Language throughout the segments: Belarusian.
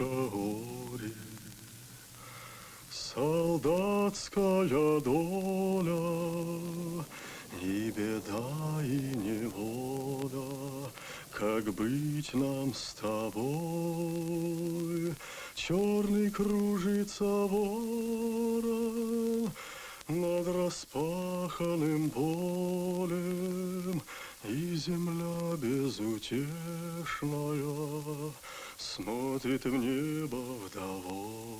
горе, солдатская доля, и беда, и неволя, как быть нам с тобой? Черный кружится ворон над распаханным полем, и земля безутешная смотрит в небо вдовой.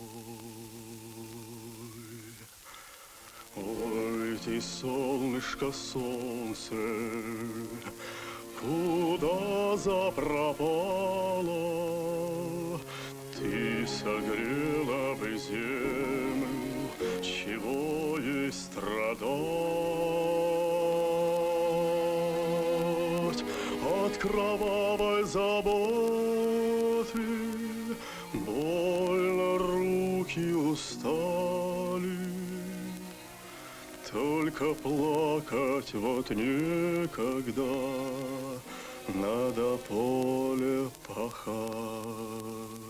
Ой, ты, солнышко, солнце, куда запропало? Ты согрела бы землю, чего ей страдать? От кровавой заботы больно руки устали, только плакать вот некогда, надо поле пахать.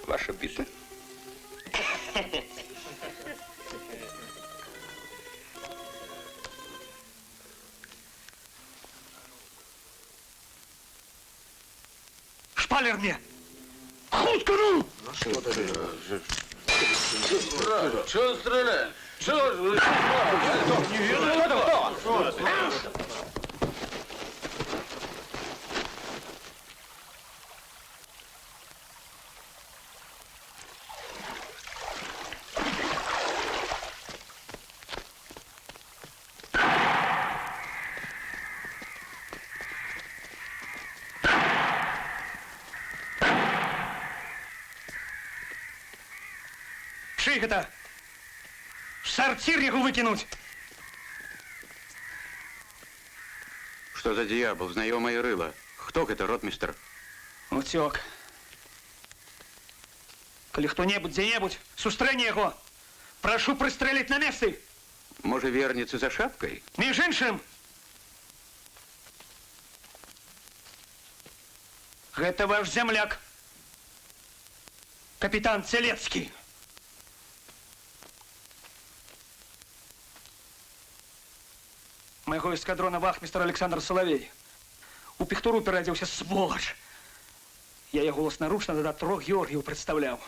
Ваша бита? Шпалер мне! Хутко, ну! Что ты? Чего стреляешь? Чего? Не видно этого? Шихата! В сортир его выкинуть! Что за дьявол? Знайомое рыло. Хто это, ротмистр? Утек. Коли хто-небудь, где-небудь, сустрэни его! Прошу пристрелить на месте! Може, вернется за шапкой? Між іншим! Гэта ваш земляк, капитан Целецкий. Моего эскадрона вахмистр Александр Соловей. У піхтору пераадзеўся, сволач. Я яго власнаручна да 3 Георгіяў прадстаўляў.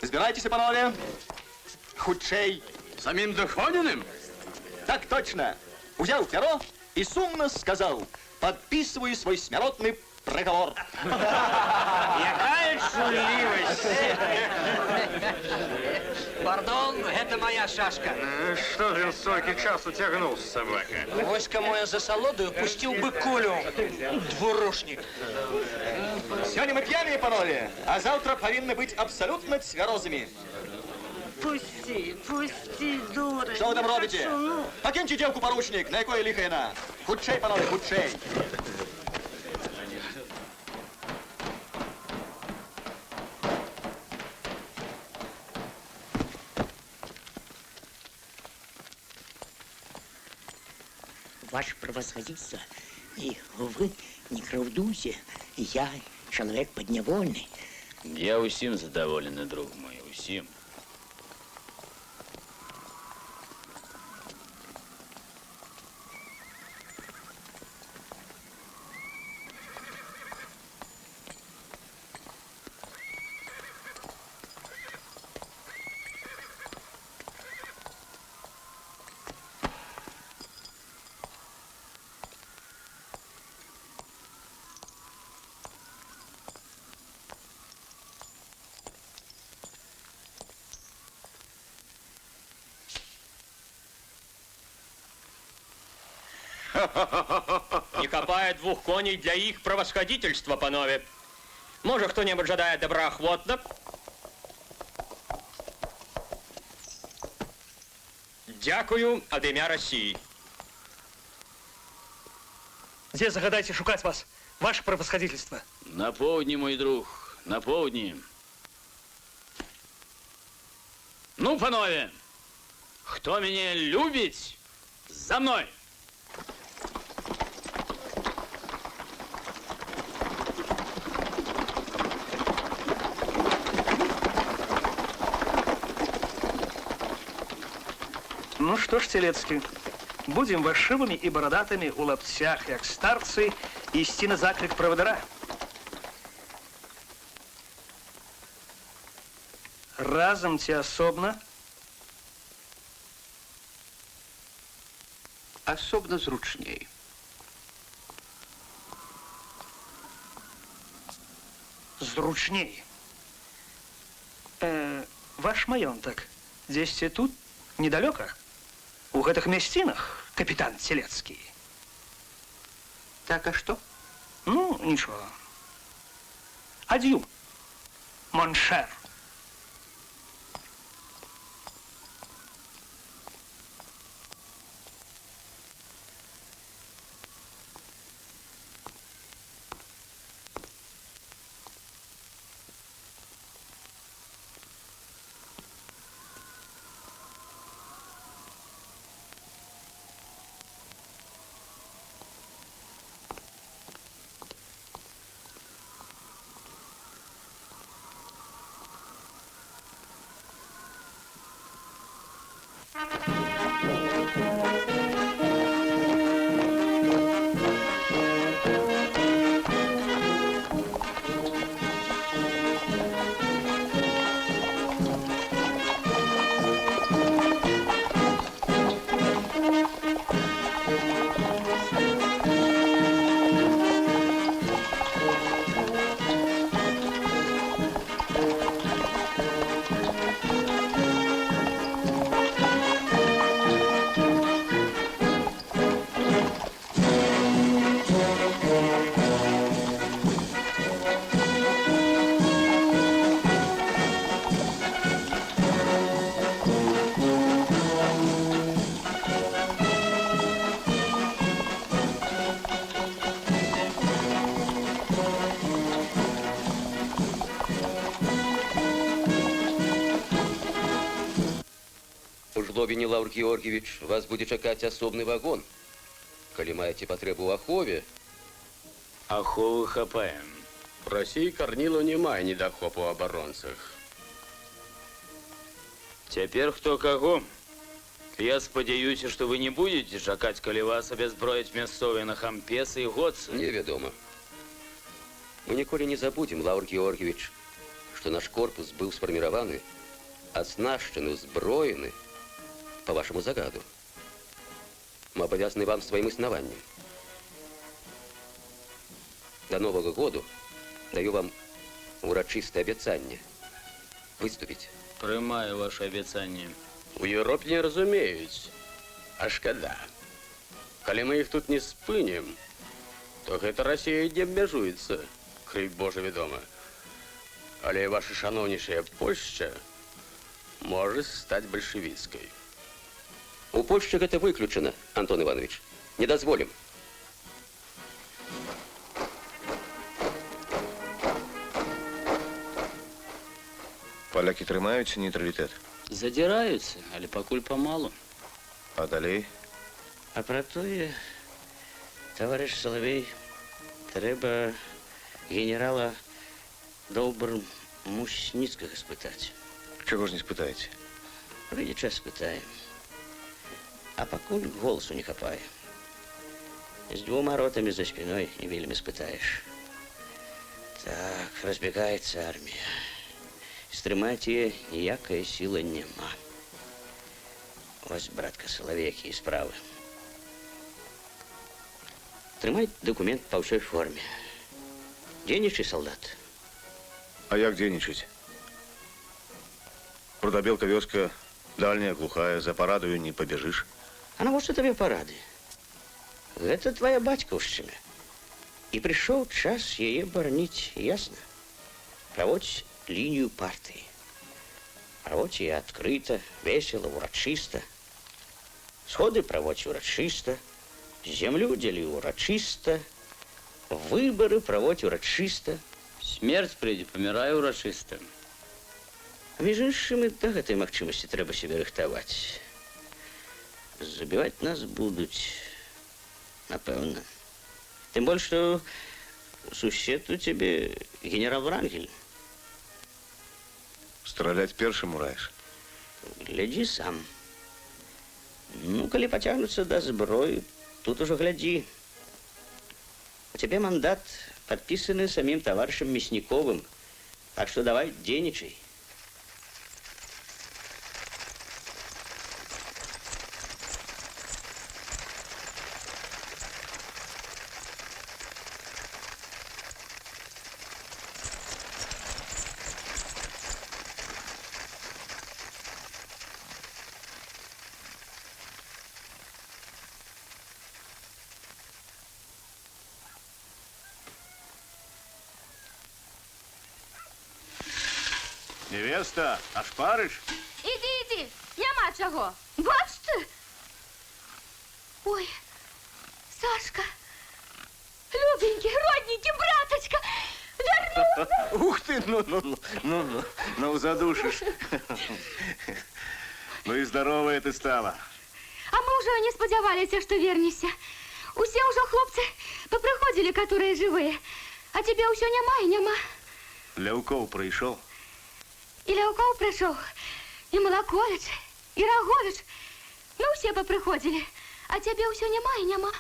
Збирайтеся, панове. Хутчэй. Самим Доходиным? Так точно. Взял перо и сумно сказал: подписываю свой смертный приговор. Какая шумливость! Пардон, это моя шашка. Что же он столько часу тягнулся, собака? Вось кому я за солодою пустил бы кулю. Двурушник. Сегодня мы пьяные, панове, а завтра повинны быть абсолютно тверозами. Пусти, пусти, дура. Что вы там робите? Покиньте девку, поручник, на якое лихо яна. Хутчэй, панове, хутчэй. ваше превосходительство, и вы не кровдуйте, я человек подневольный. Я усім задоволений, друг мой, усім. Не копає двух коней для їх превосходительства, панове. Може, хто-небудь жадає доброохотно? Дякую от ім'я Росії. Где загадайте шукать вас, ваше превосходительство? На поўдні, мой друг, на поўдні. Ну, панове, хто мяне любіць, за мной! Ну что ж, Телецкий, будем вошивыми и бородатыми у лаптях, як старцы, исти на заклик проводора. Разом те особно. Особно зручней. Зручней. Ваш маёнтак, здесь и тут, недалеко? У гэтых мясцінах, капитан Телецкий. Так, а что? Ну, ничего. Адью, моншер. Жлобіні Лаўр Георгіевич, вас будзе чакаць асобны вагон. Калі маеце патрэбу ў ахове... Аховы хапаем. России Корнилу немає недохопу у оборонцах. Цяпер хто каго? Я спадзяюся, што вы не будете чакаць, калі вас абязброяць мясцовыя нахампесы і годцы. Невядома. Мы ніколі не забудзем, Лаўр Георгіевич, што наш корпус быў сфарміраваны, оснащены, узброены по вашему загаду. Мы обязаны вам своим основанием. До Нового года даю вам урочистое обещание выступить. Прымаю ваше абяцанне. У Европе не разумеюць, а шкада. Калі мы іх тут не спынем, то гэта Россия не абмяжуецца, крык Божа вядома. Але ваша шаноўнейшая Польшча может стать большевистской. У Польшчы гэта выключена, Антон Иванович. Не дазволім. Поляки трымаюць нейтралітэт? Задзіраюцца, але пакуль памалу. А далей? А пра тое Товарищ Соловей, треба генерала Долбар-Мусницкого спытать. Чего ж не спытаете? Прийде час спитаем. А покуль голосу не хапає. С 2 ротами за спиной не вельми спытаешь. Так, разбегается армия. Стрымать ее ніякая сила нема. Ось, братка Соловей, якія справы. Трымай документ по всей форме. Денежный солдат. А як денежить? Продобелка вёска дальняя, глухая, за парадою не побежишь. А навошта тебе парады? Гэта твоя бацькаўшчына. І прыйшоў час яе бараніць, ясна? Праводзь лінію партыі. Праводзь яе адкрыта, весела, урачыста. Сходы праводзь урачыста, землю дзелі урачыста, выбары праводзь урачыста. Смерть прийде, помирай урочисто. А між іншым і да гэтай магчымасці трэба сябе рыхтаваць. Забіваць нас будуць, напэўна. Тым больш, што сусед у цябе генерал Врангель. Стрелять першым ураешь. Глядзі сам. Ну, калі пацягнуцца да зброі, тут ужо глядзі. У цябе мандат падпісаны самім таварышам Мясніковым. Так што давай, дзейнічай. Невеста, аж париш? Іди, нема чого. Бачите? Ой, Сашка, любенький, родненький, браточка, вернулся. Ух ты, ну, задушишь. Ну и здоровая ты стала. А мы уже не сподівалися, що вернешся. Усе уже хлопці поприходили, которые живые. А тебе усё нема и нема. Ляуков прийшов. И Ляуков пришел, и Малакович, и Рогович. Ну, все поприходили. А тебе усё нема и нема.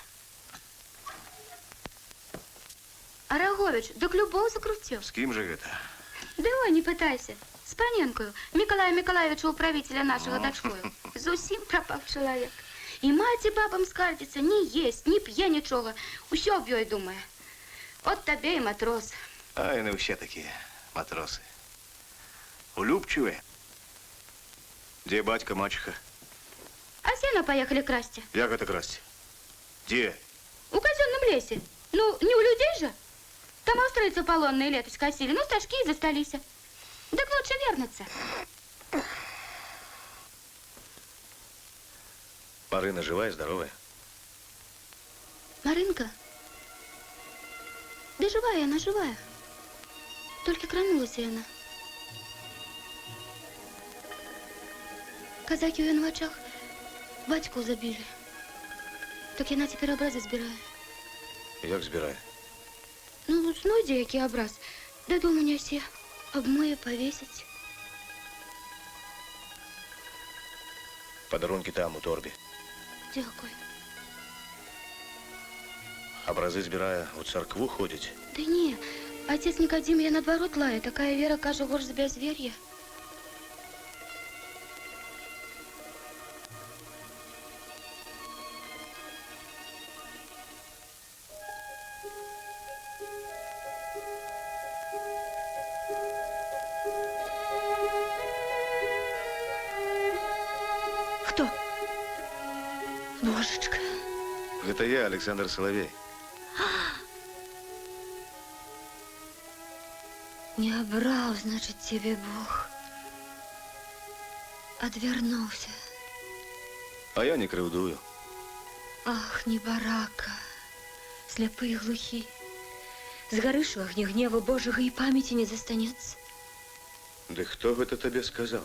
А Рогович, так любов закрутил. С кем же это? Да ой, не пытайся. С Паненкою, Миколая Миколаевича, управителя нашего дочкою. Зусім пропав чоловік. І мать і бабам скардиться, не есть, не п'є нічого. Усё об ёй думає. От тебе і матрос. Ай, не все такие матросы. Улюбчивые. Где батька, мачеха? А сено поехали красть. Як это красть? Где? У казенном лесе. Ну, не у людей же. Там австрийцы полонные лето скосили, ну, стажки и застались. Так лучше вернуться. Марина живая, здоровая? Маринка? Да живая она, живая. Только кранулась она. Казаки у на очах батьку забили. Так я на теперь образи збираю. Як збирає? Ну, знойде, який образ. Додому нясе, обмыє, повесить. Подарунки там, у торбі. Дякую. Образи збирає, у церкву ходить. Да не, отец Никодим я наоборот лає. Такая вера, каже, гож за безвер'я. Кто? Божечка. Это я, Александр Соловей. Не обрал, значит, тебе Бог. Отвернулся. А я не кривдую. Ах, небарака, слепы и глухи. Сгорыш в огне гнева Божьего и памяти не застанется. Да кто это тебе сказал?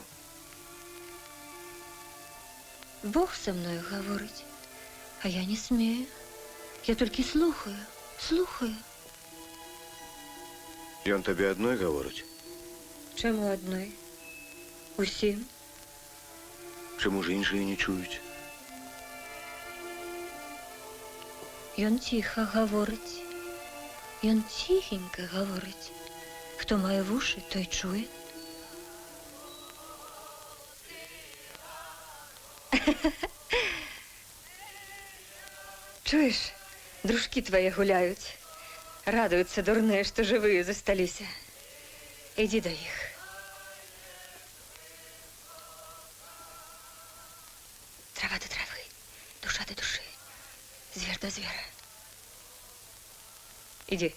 Бог со мною говорить, а я не смею. Я тільки слухаю. Ён табе адной гаворыць? Чому одной? Усім. Чаму ж іншыя не чуюць? Ён ціха гаворить. Ён ціхенько говорить. Хто має вуші, той чує. Чуєш, дружки твої гуляють. Радуються дурне, що живі зосталися. Іди до їх. Трава до трави, душа до души, звір до звіра. Іди.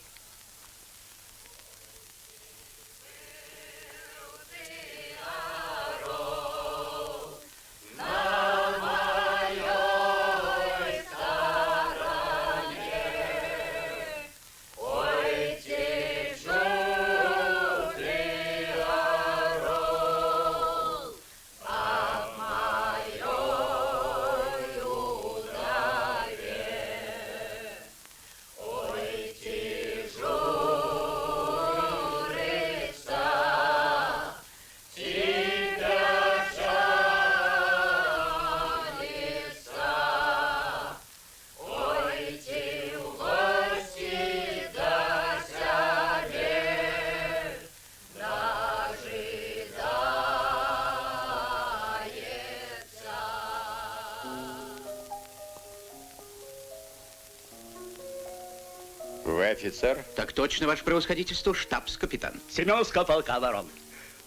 Вы офицер? Так точно, ваше превосходительство, штабс-капитан. Семеновского полка ворон.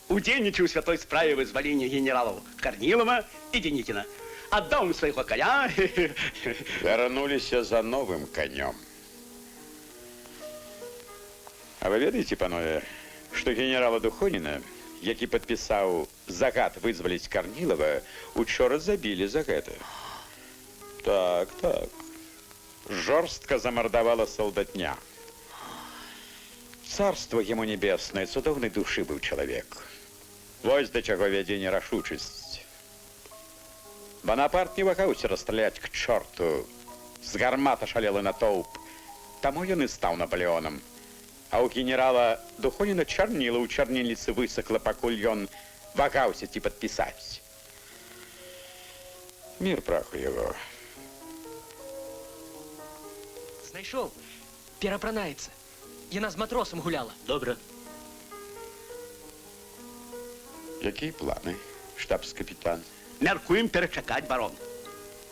Удельничаю в святой справе вызволения генералов Корнилова и Деникина. Отдал им своего коня. Вернулись за новым конем. А вы ведаете, панове, что генерала Духоніна, який подписал загад вызволить Корнилова, учора забили за это? Так. Жорстко замордовала солдатня. Царство ему небесное, цудовной души был человек. Вось до чего вядзе нерашучасць. Бонапарт не вагаўся расстраляць к чорту. З гармата шалелы натоўп. Таму ён і стаў Наполеонам. А у генерала Духоніна чарніла ў чарнільніцы высакла, пакуль ён вагаўся ці падпісаць. Мир праху яго. Знайшов. Перапранаецца. Яна з матросам гуляла. Добра. Якія планы, штабс-капітан? Мяркуем перачакаць, барон.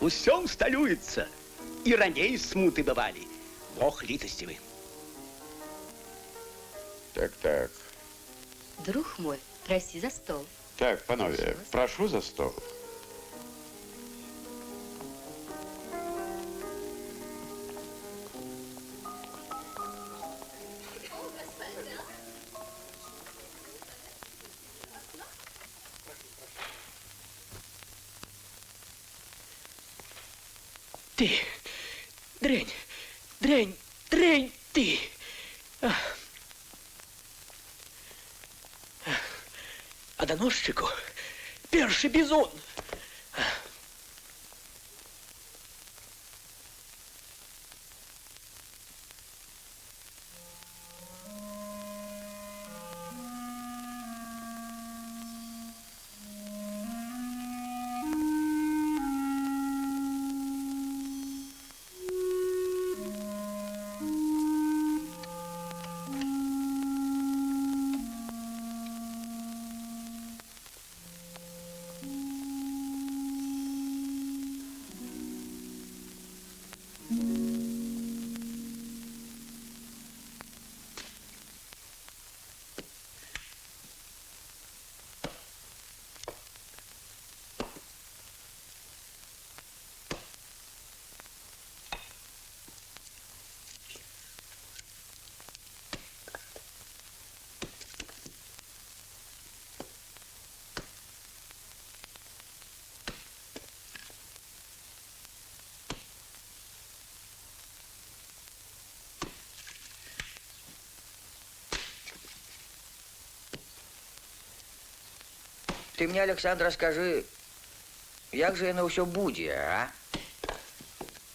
Усё усталюецца. І раней смуты бывалі. Бог літасцівы. Так. Друг мой, проси за стол. Так, панове, прошу за стол. Ты, дрянь, ты. А доносчику перший бізон. Ты мне, Александр, скажи, як же яно ўсё будзе, а?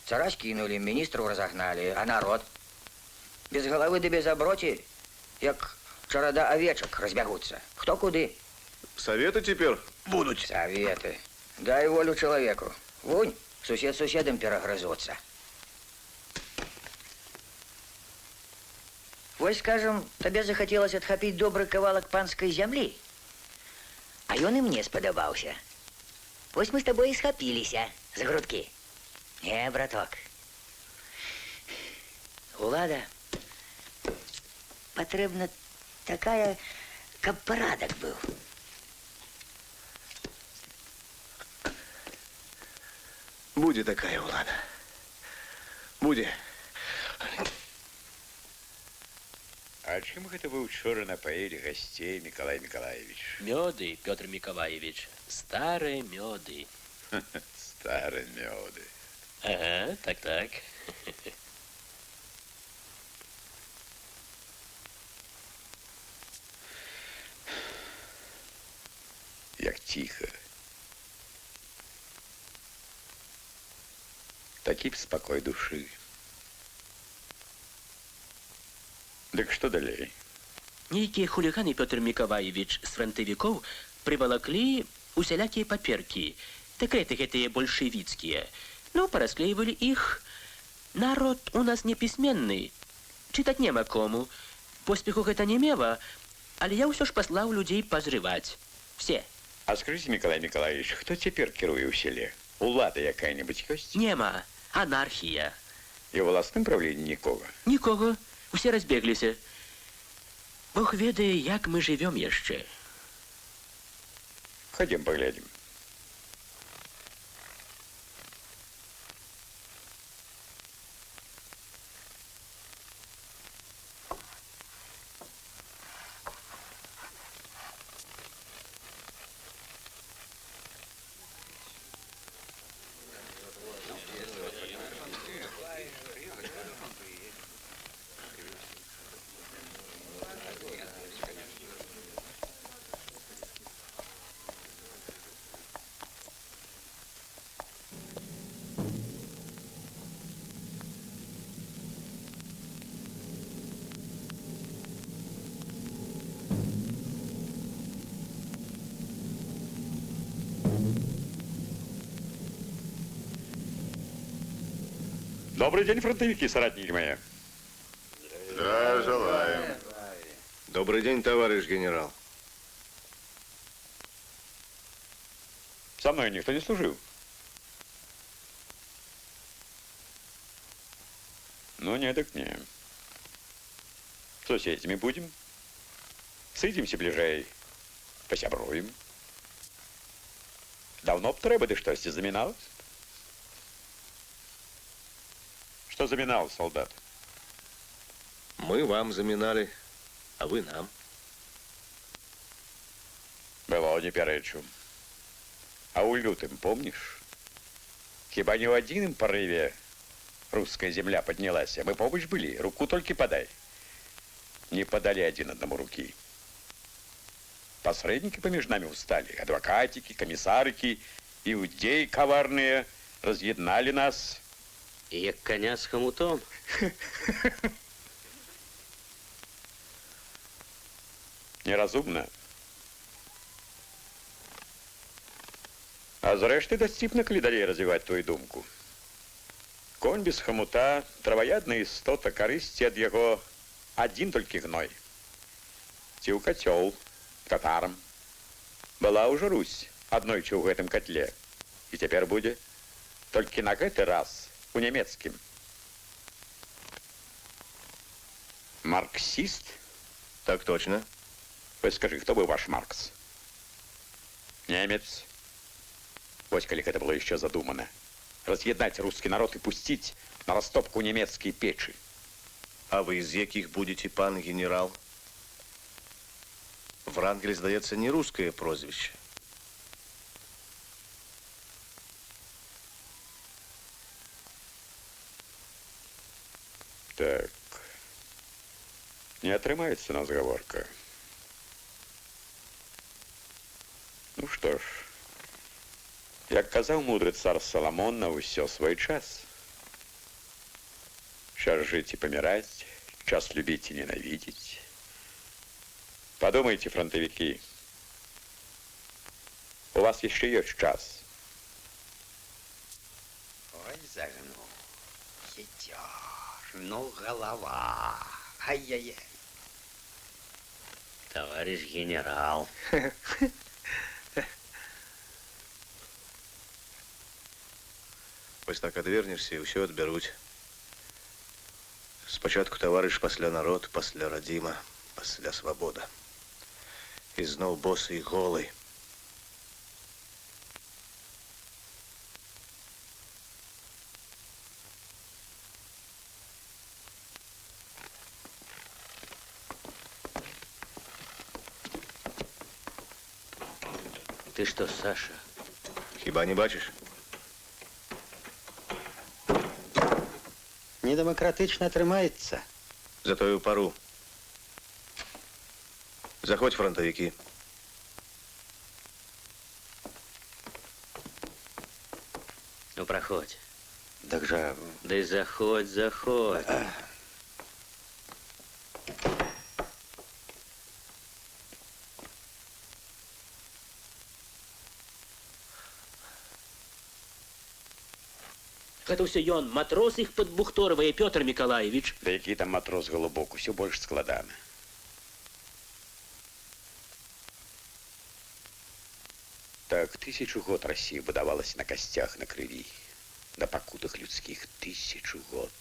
Цара скинули, министров разогнали, а народ? Без головы да без оброти, як чарада овечек разбягутся. Кто куды? Советы теперь будут. Советы. Дай волю человеку. Вунь, сусед суседом перегрызутся. Вось, скажем, тебе захотелось отхопить добрый кавалок панской земли, а ён и мне сподобался. Вось мы с тобой и схопилися за грудки. Не, браток. Улада потребна такая, каб порядок был. Буде такая улада. Буде. А чым гэта вы учора напоили гостей, Николай Николаевич? Мёды, Петр Миколаевич. Старые мёды. Старые мёды. Ага, так. Як тихо. Такі б спокой души. Дык што далей? Нейкія хуліганы, Петр Миколаевич, з франтавікоў прывалаклі усялякія паперкі. Дэкрэты гэтыя большевіцкія. Ну, парасклейвалі іх. Народ у нас непісьменны. Чытаць нема кому. Поспеху гэта не мела, але я ўсё ж паслаў людзей пазрываць. Все. А скажите, Николай Николаевич, кто теперь кіруе ў селе? Улада якая-нибудь ёсць? Нема. Анархія. І ў власным правленні нікога? Нікога. Усе разбегліся. Бог ведае, як мы жывём яшчэ. Ходім паглядзім. Добрый день, фронтовики, соратники мои. Да, желаем. Добрый день, товарищ генерал. Со мной никто не служил. Ну, не, так не. Соседями будем. Сидимся ближай, посябруем. Давно б трэба, ды штось заміналось? Что заминал, солдат? Мы вам заминали, а вы нам. Было не пяречу. А у лютым, помнишь? Хіба не в один порыве русская земля поднялась, а мы побач были, руку только подай. Не подали один одному руки. Посредники помеж нами устали, адвокатики, комиссарики, иудеи коварные разъеднали нас. И як коня с хомутом. Неразумно. А зрэшты дасціпна, калі далей развіваць твою думку. Конь без хомута, траваядная істота, карысці ад яго адзін толькі гной. Ці ў кацёл, татарам. Была ўжо Русь аднойчы ў гэтым котле. І цяпер будзе толькі на гэты раз у нямецкім. Марксист? Так точно. Вы скажи, кто был ваш Маркс? Немец. Вот коли это было еще задумано. Разъедать русский народ и пустить на растопку немецкие печи. А вы из яких будете, пан генерал? Врангель, здається, не русское прозвище. Так. Не отрымается нас говорка. Ну что ж, як казаў мудрый цар Саламон, на ўсё свой час. Час жить и помирать, час любить и ненавидеть. Подумайте, фронтовики, у вас еще есть час. Ой, загнул. Хитер. Ну, голова. Ай-яй-яй. Товарищ генерал. Вось так адвернешся і ўсё адбяруць. Спачатку таварыш, пасля народ, пасля радзіма, пасля свабода. І зноў босы і голы. Ты что, Саша? Хіба не бачиш? Недемократично трымаецца. Затое ў пару. Заходь, фронтовики. Ну, проходь. Так же... Да и заходь, заходь. Это ўсё ён, матрос іх падбухторвае, Пётр Миколаевич. Да які там матрос Голубок, усё больш складана. Так 1000 год Россия будавалась на костях, на крови, на покутах людских 1000 год.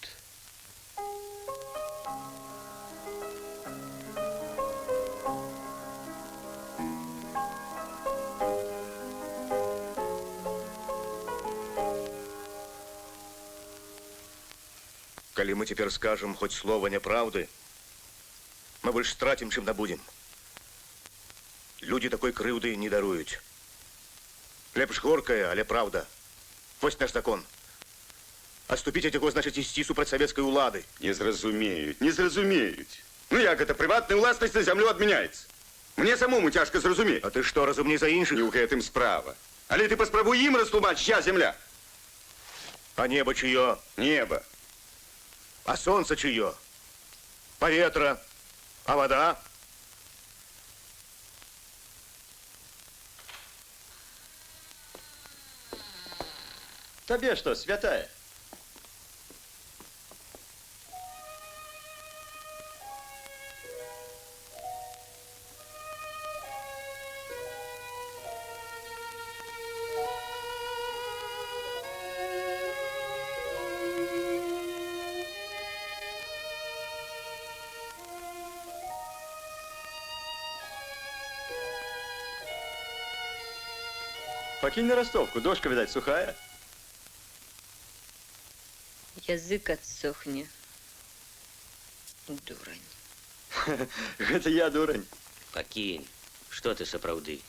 Коли мы теперь скажем хоть слово неправды, мы больше стратим, чем набудем. Люди такой крыўды не даруюць. Лепш горкая, але правда. Вось наш закон. Отступить от яго значит ісці супраць савецкай улады. Не зразумеюць, не зразумеюць. Ну як гэта, прыватная ўласнасць на зямлю адмяняецца? Мне самому цяжка зразумець. А ты што, разумней за іншых? Не ў гэтым справа. Але ты паспрабуй ім растлумач, чья земля. А небо чье? Небо. А солнце чье? Поветра. А вода? Табе что, святая? Покинь на ростовку, дошка, видать, сухая. Язык отсохне. Дурань. Это я дурань. Покинь. Что ты сапраўды?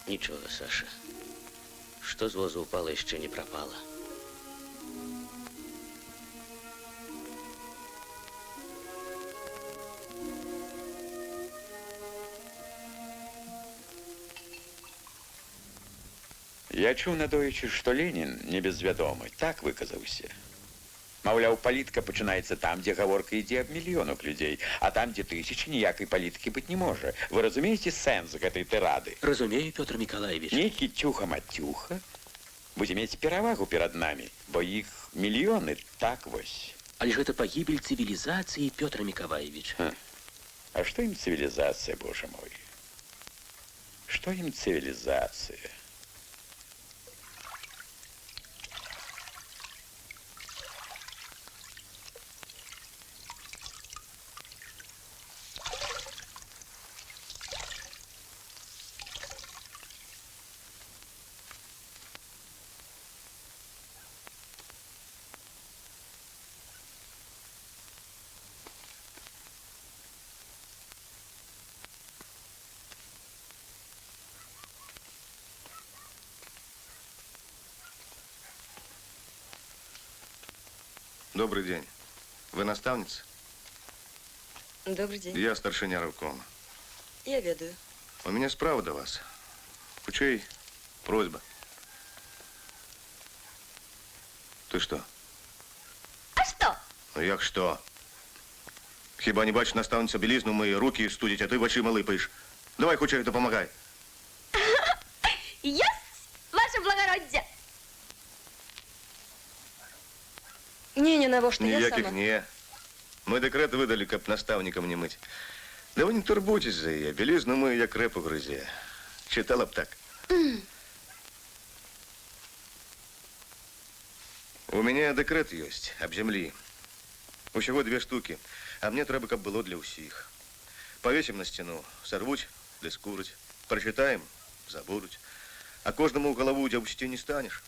Ничего, Саша. Что з возу упало, еще не пропало. Я чуў надоечы, што Ленін, небезвядомы, так выказаўся. Маўляў, палітка пачынаецца там, дзе гаворка ідзе аб мільёнах людзей, а там, дзе тысячы, ніякай палітыкі быць не можа. Вы разумееце сэнс гэтай тырады? Разумею, Пётр Миколаевич. Нейкі цюха-матюха будзе мець перавагу перад намі, бо іх мільёны, так вось. Але ж гэта пагібель цывілізацыі, Пётр Миколаевич. А што ім цывілізацыя, боже мой? Што ім цывілізацыя? Добрый день. Вы наставница? Добрый день. Я старшыня райкома. Я ведаю. У меня справа до вас. Хутчэй, просьба. Ти що? А що? Ну як що? Хіба не бачиш, наставниця білізну, мої руки студять, а ти в очима липаєш. Давай, хоча допомагай. Єс, ваше благороддя. Не, навошта, я Ніяких сама. не. Ми декрет видали, каб наставникам не мить. Да ви не турбуйтесь за її, білізну ми як репу гризе. Читала б так. У меня декрет есть об землі. Усього 2 штуки, а мне треба, каб було для усіх. Повесим на стену, сорвуть, дискурить, прочитаем, забудуть. А кожному в голову дябусти не станешь.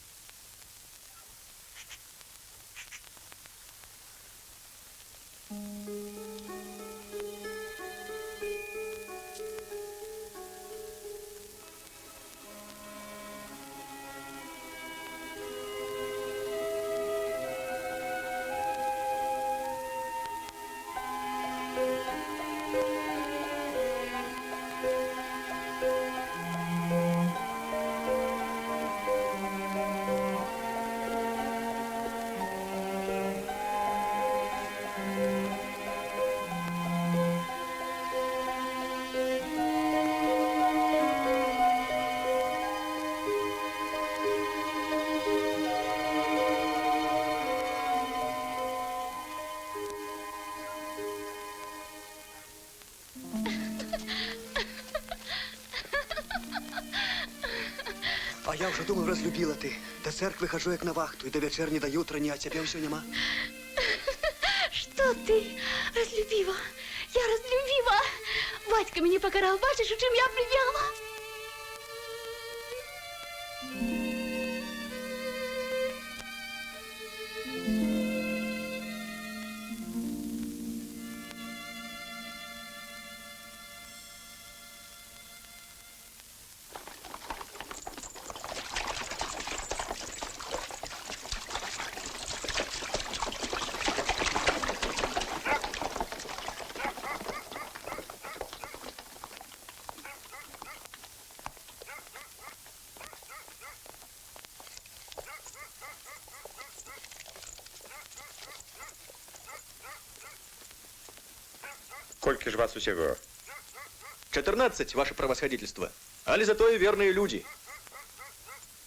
А я вже думав, розлюбила ти. До церкви хожу як на вахту, і до вечерні, до утренні, а тебе все нема. Что ты, разлюбила? Я разлюбила. Батька меня покарал, бачиш, у чим я прибігла? Кольки ж вас усього? 14, ваше превосходительство. Але зато и верные люди.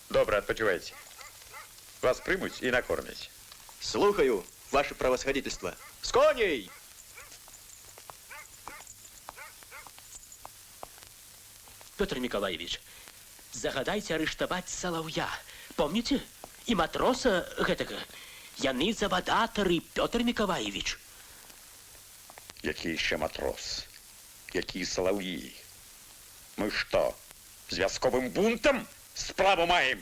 Добре, відпочивайте. Вас приймуть і накормять. Слухаю, ваше превосходительство. С коней! Петр Николаевич, загадайте арыштаваць Салаўя. Помните? И матроса гэтага. Яны завадатары, Петр Николаевич. Які ще матрос? Які Солов'ї? Ми що, зв'язковим бунтом справу маємо?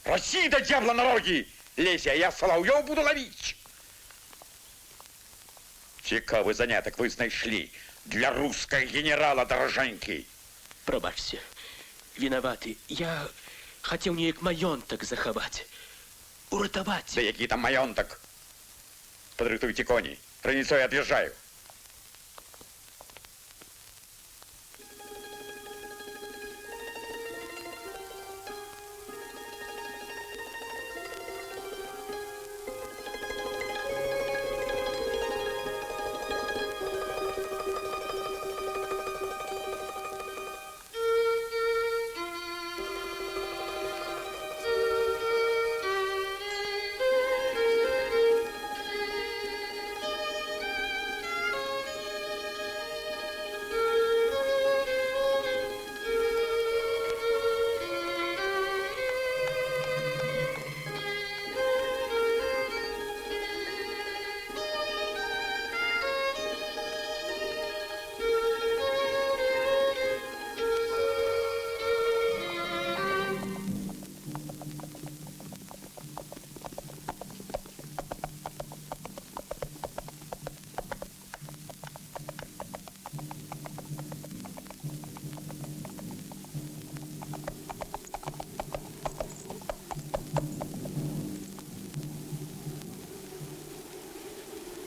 Росії до дьявола на роги! Леся, я Соловйов буду ловить! Цікавий заняток ви знайшли для русского генерала дороженьки. Пробачьте, виноваты. Я хотел неяк маёнтак захаваць. Уратаваць. Да які там маёнтак? Подрыхтуйте коні. Раніцой отъезжаю.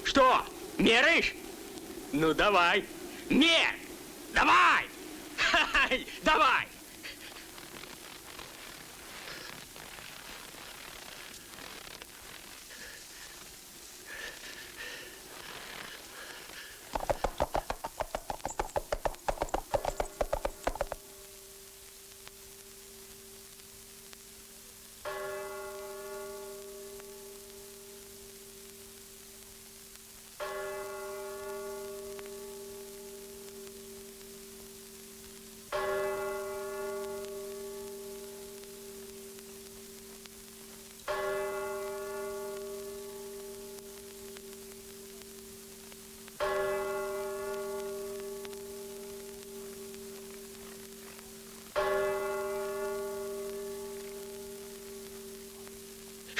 Что, меряешь? Ну, давай. Мер! Давай! Ха-ха, давай!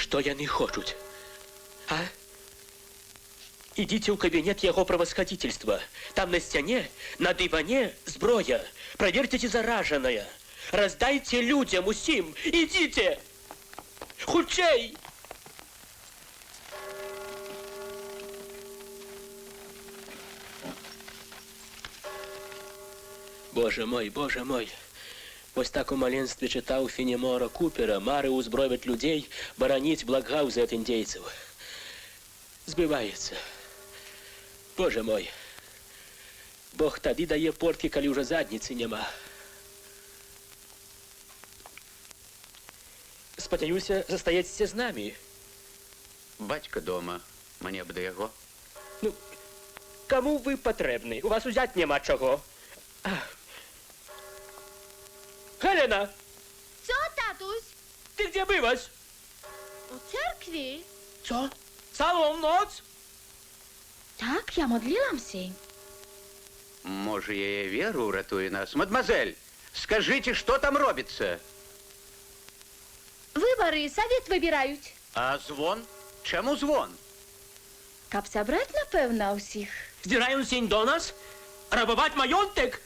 Что яны хочуць? А? Идите в кабинет его превосходительства. Там на стене, на диване зброя. Проверьте, зараженная. Раздайте людям усім. Идите! Хутчей! Боже мой, Боже мой. Вось так у маленстве чытаў Фенемора Купера, мары ўзбровяць людзей, бараніць Блокгауза ад індзейцаў. Збываецца. Боже мой. Бог тады дае порткі, калі ўжо задніцы няма. Спадзяюся, застаецеся з намі. Бацька дома. Мне б да яго. Ну, каму вы патрэбны? У вас узяць няма чаго. Helena! Co, tatuś? Ty gdzie byłaś? U cerkwi. Co? Całą noc? Tak, ja modliłam się. Może jej wieru uratuje nas. Мадемуазель, скажите, что там робится? Выборы совет выбирают. А звон? Чему звон? Каб собрать, напевно, усіх. Здираją się do nas? Rabować majątek?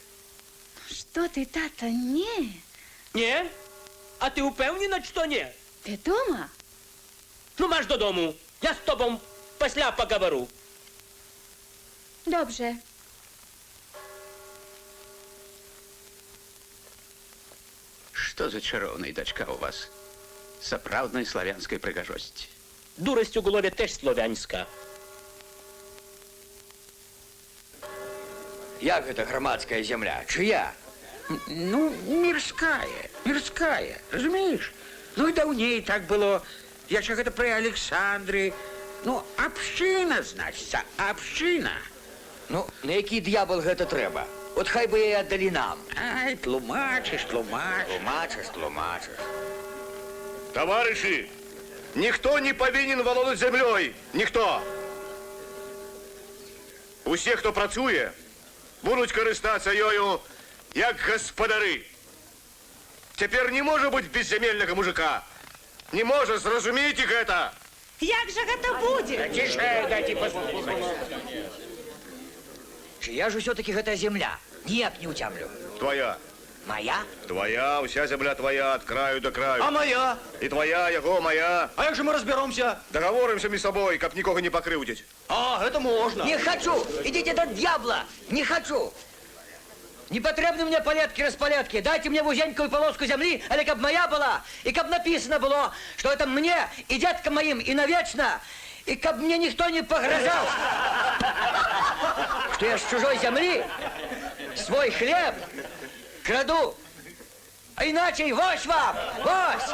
Что ты, тата, не. Nie? A ty upewniona, czy to nie? Ты дома? No masz do domu. Ja z tobą пасля поговорю. Dobrze. Что за чаровная дочка у вас? Сапраўднай славянской прыгажосці. Дурасць у голове теж славянська. Як гэта грамадская зямля? Чыя? Ну, мирская, разумеешь? Ну и даўней так было, яшчэ гэта пры Александры. Ну, абшчына, значится, абшчына. Ну, на які д'ябал гэта трэба? От хай бы яе аддалі нам. Ай, тлумачыш. Тлумачыш. Товарищи, никто не повинен володать землей. Никто. Усе, хто працуе, будуть користатися ёю, як господари. Теперь не може бути безземельного мужика. Не може, зрозумійте гэта. Як же гэта будзе? Тише, дайте послухать. Чия ж усё-таки гэта земля? Ніяк не утямлю. Твоя. Моя? Твоя, вся земля твоя, от краю до краю. А моя? И твоя, яго, моя. А як же мы разберемся? Договоримся між собой, каб нікого не покрыўдзіць. А, это можно. Не хочу! Идите до дьявола! Не хочу! Не потребны мне порядки-распорядки. Дайте мне узенькую полоску земли, але каб моя была, и каб написано было, что это мне и деткам моим, и навечно, и каб мне никто не погрозал, что я с чужой земли свой хлеб краду. А иначе вось вам! Вось!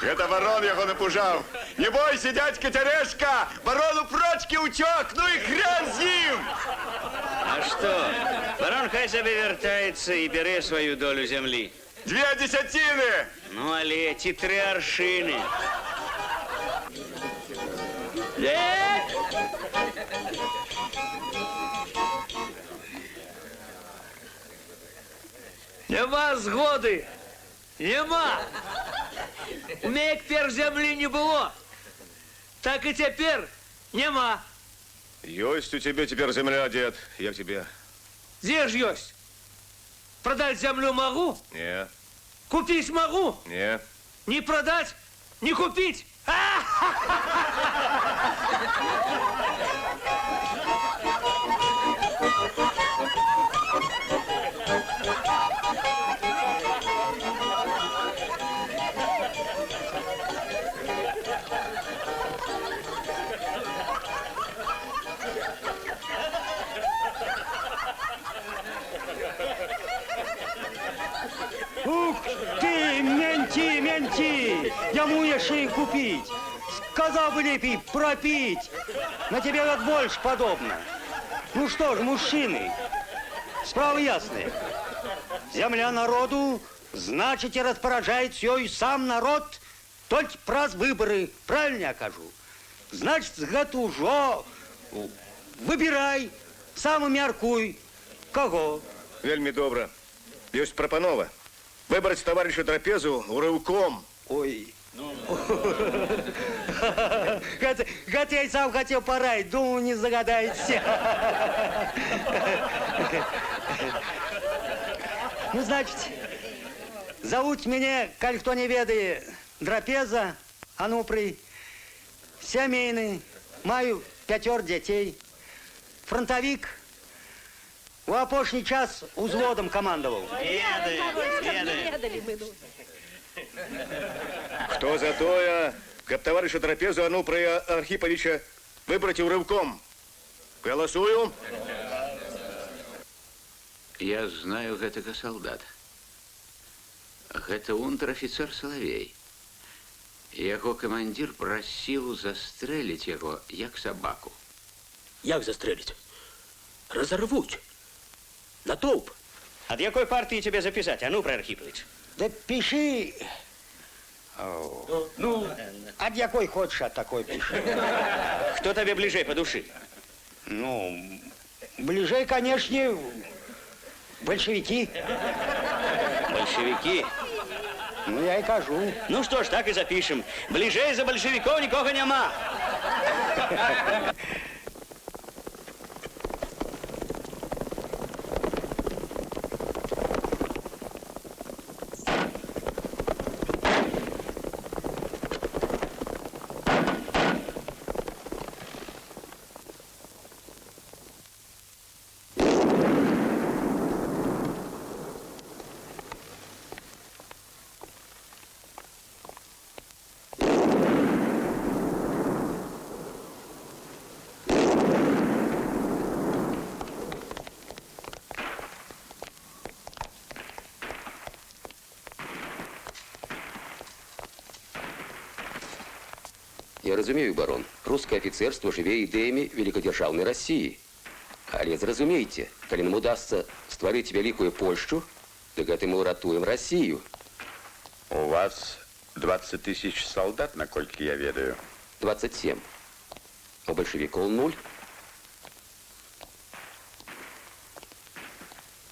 Это ворон его напужал. Не бойся, дядька Терешка, ворону прочки утек, ну и хрен с ним! А что? Барон хай себе вертается и бери свою долю земли. 2 десятины! Ну, але эти 3 аршины. Нема згоди. Нема. У меня як пер земли не было, так и теперь нема. Есть у тебя теперь земля, дед. Я к тебе. Где ж есть? Продать землю могу? Не. Купить могу? Не. Не продать, не купить. Ух ты, менти! Яму яшчэ і купить. Сказал бы лепей пропить. На тебя вот больше подобно. Ну что ж, мужчины, справа ясная. Земля народу, значит, и распоряжает ёй сам народ, только праз выборы, правильно я кажу? Значит, гэта ўжо выбирай, сам і мяркуй. Кого? Вельмі добра. Ёсць прапанова. Выбрать товарища трапезу урывком. Ой. Гад я и сам хотел пораить, думаю, не загадаете. Ну, значит, зовут меня, коль кто не ведает, Драпеза, Ануприй, семейный, маю 5 детей, фронтовик, у опошний час узводом командовал. Кто за тое, каб товарища трапезу Ануприя Архиповича выбрать урывком? Голосую. Я знаю гэтага солдата. Гэта унтер-офіцер Салавей. Яго камандзір прасіў застрэліць яго, як сабаку. Як застрелить? Разорвуть. Натовп. От какой партии тебе записать, Ануприй Архипович? Да пиши. Ну, от какой хочешь, от такой пиши. Кто тебе ближе по душе? Ну, ближе, конечно, большевики. Большевики? Ну, я и кажу. Ну что ж, так и запишем. Ближе за большевиков никого нема. Я разумею, барон, русское офицерство живее ідеями великодержавной России. Але зразумейте, калі нам удастся стварыць великую Польшу, так это мы уратуем Россию. У вас 20 тысяч солдат, наколькі я ведаю. 27. У большевиков 0.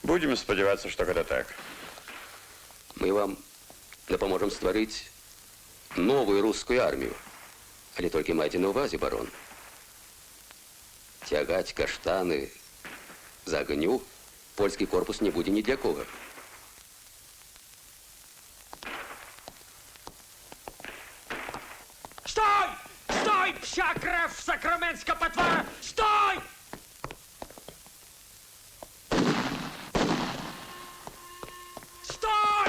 Будем сподеваться, что это так. Мы вам допоможем стварыць новую русскую армию. Але толькі майте на увазе, барон. Тягать каштаны за огню польский корпус не будет ни для кого. Стой! Стой, пся кровь сакраментска потвора! Стой! Стой!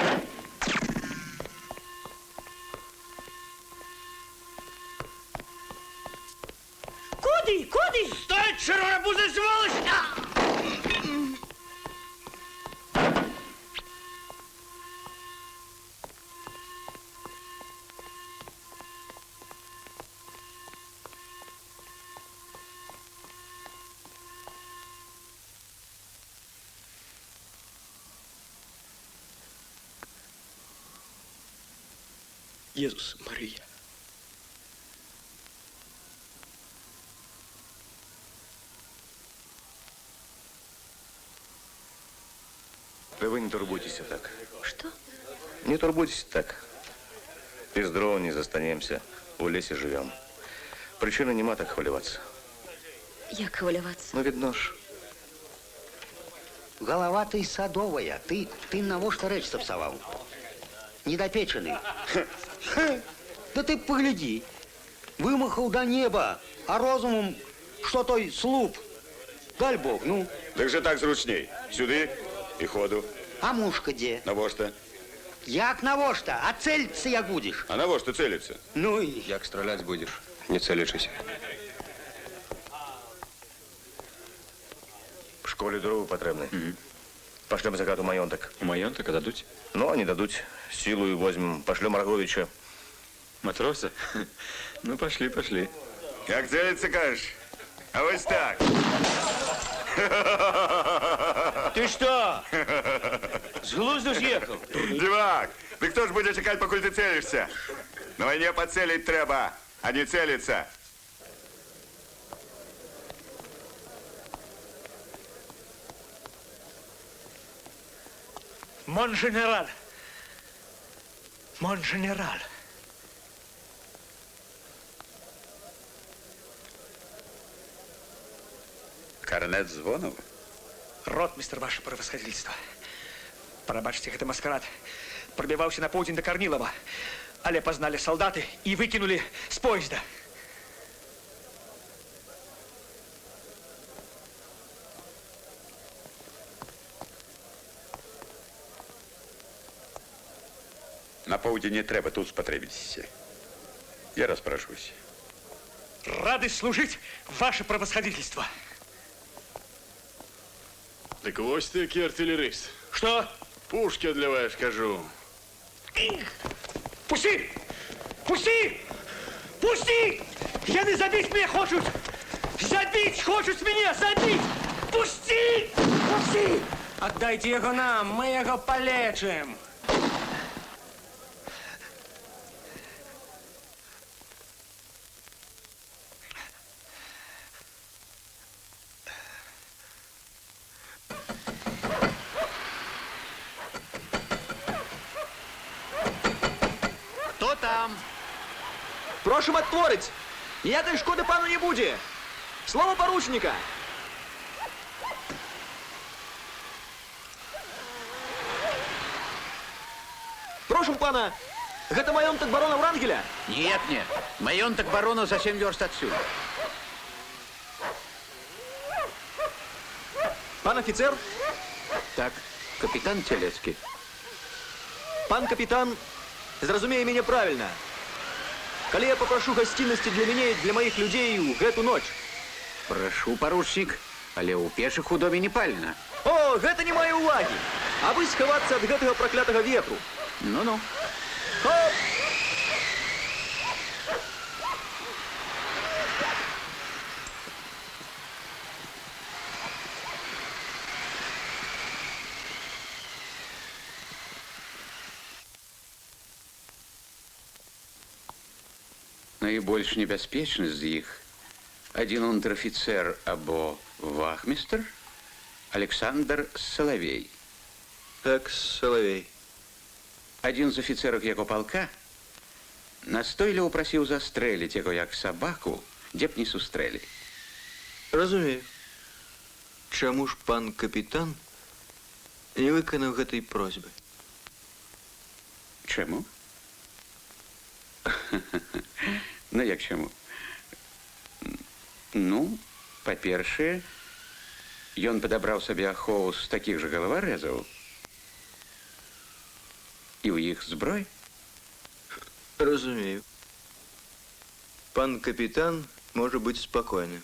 Куди? Куди? Стой, червонобузый сволочь! Иисус Мария. Да вы не турбуйтесь так. Что? Не турбуйтесь так. Без дрова не застанемся, у лесе живем. Причины нема так хвалеваться. Як хвалявацца? Ну, видно ж. Голова ты садовая. Ты навошта рэч сапсаваў? Недопеченый. Да ты погляди. Вымахал до неба, а розумом, что той слуп. Дай Бог, ну. Так же так зручней. Сюды и ходу. А мушка где? Навошта? Як навошта? А цельться як будешь? А навошта целиться? Ну и... Як стрелять будешь, не целичись. В школе дрова потребны. Пошлем закат у маёнтак. У маёнтака дадуть? Ну, они дадут. Силу возьмем. Пошлем Роговича. Матроса? Ну, пошли, пошли. Как целиться, кажешь? А вот так. Ты что? С глузду съехал? Дивак, да кто ж будет чекать, покуль ты целишься? На войне поцелить треба, а не целиться. Мон генерал, Мон генерал. Корнет Звонов? Ротмистр, ваше превосходительство. Прабачце, гэта маскарад. Пробіваўся на поўдзень да Карнілава, але пазналі салдаты і выкінулі з поезда. На поўдзень не трэба, тут спатрэбіцеся. Я распрашусь. Рады служыць, ваше превосходительство. Так вось ты, які артиллерист. Что? Пушки отливаешь, кажу. Пусти! Пусти! Пусти! Яны забіць мяне хочуць! Забіць хочуць мяне! Забіць! Пусти! Пусти! Отдайте его нам, мы его полечим. Хто там? Прошым адтворыць. Ніякай шкоды пану не будзе. Слово поручника. Прошым пана, гэта маёнтак барона Врангеля? Нет, нет. Маёнтак барона за 7 верст отсюда. Пан офицер? Так, капитан Телецкий. Пан капитан, зразумее мяне правильно. Калі я попрошу гостинности для мяне и для моих людей у гэту ночь. Прошу, поручник, але у пешых у доме не пальна. О, гэта не мае уваги. А вы схавацца ад гэтага праклятага ветру. Ну-ну. Хоп! Найбольш небяспечны з іх адзін унтэр-афіцэр або вахмістр Александр Салавей. Так, Салавей. Адзін з афіцэраў яго палка настойліва прасіў застрэліць яго як сабаку, дзе б не сустрэлі. Разумею. Чаму ж пан капітан не выканаў гэтай просьбы? Чаму? Ну, як чаму? Ну, па-першае, ён падабраў сабе ахову з такіх жа галаварэзаў. І ў іх зброй? Разумею. Пан капітан можа быць спакойны.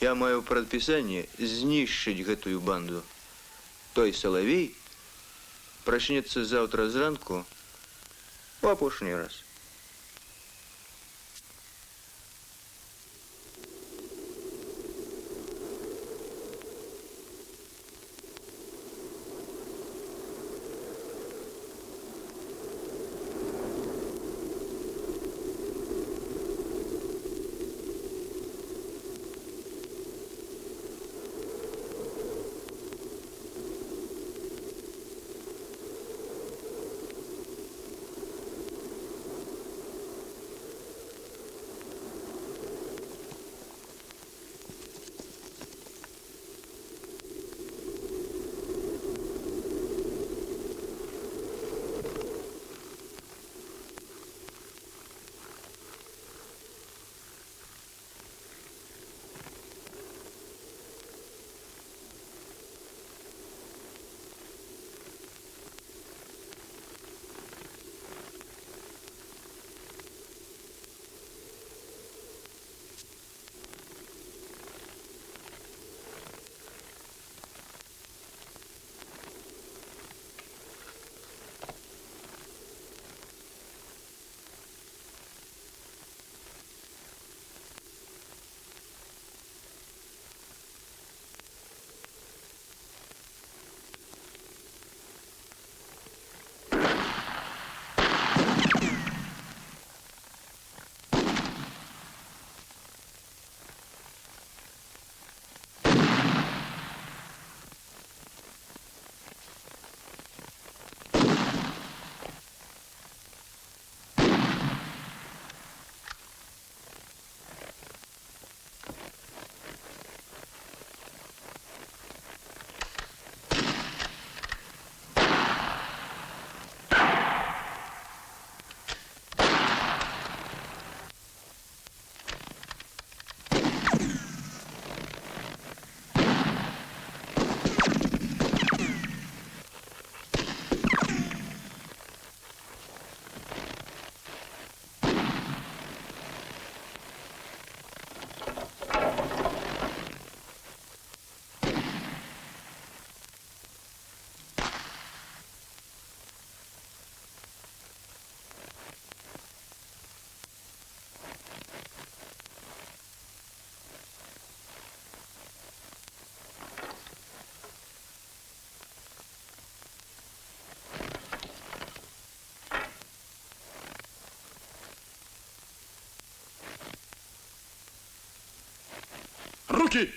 Я маю прадпісанне знішчыць гэтую банду. Той Салавей прачнецца заўтра зранку у апошні раз. Руки!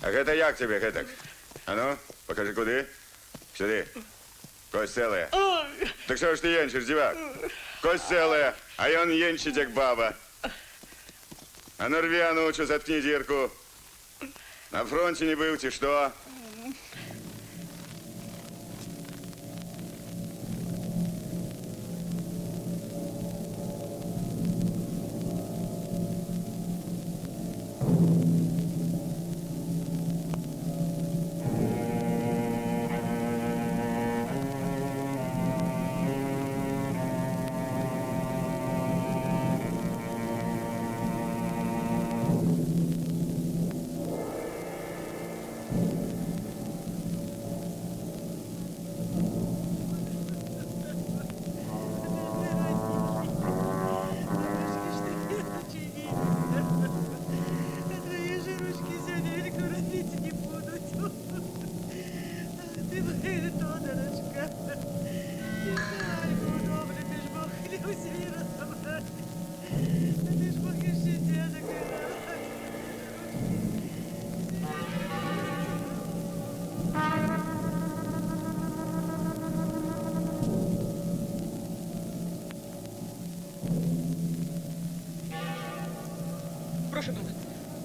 А гэта як тебе гэтак? А ну, покажи куды. Сюды. Кость целая. Так что ж ты енчишь, девак? Кость целая, а ён енчить, як баба. А ну рви, а ну, что, заткни дырку. На фронте не был, ти что?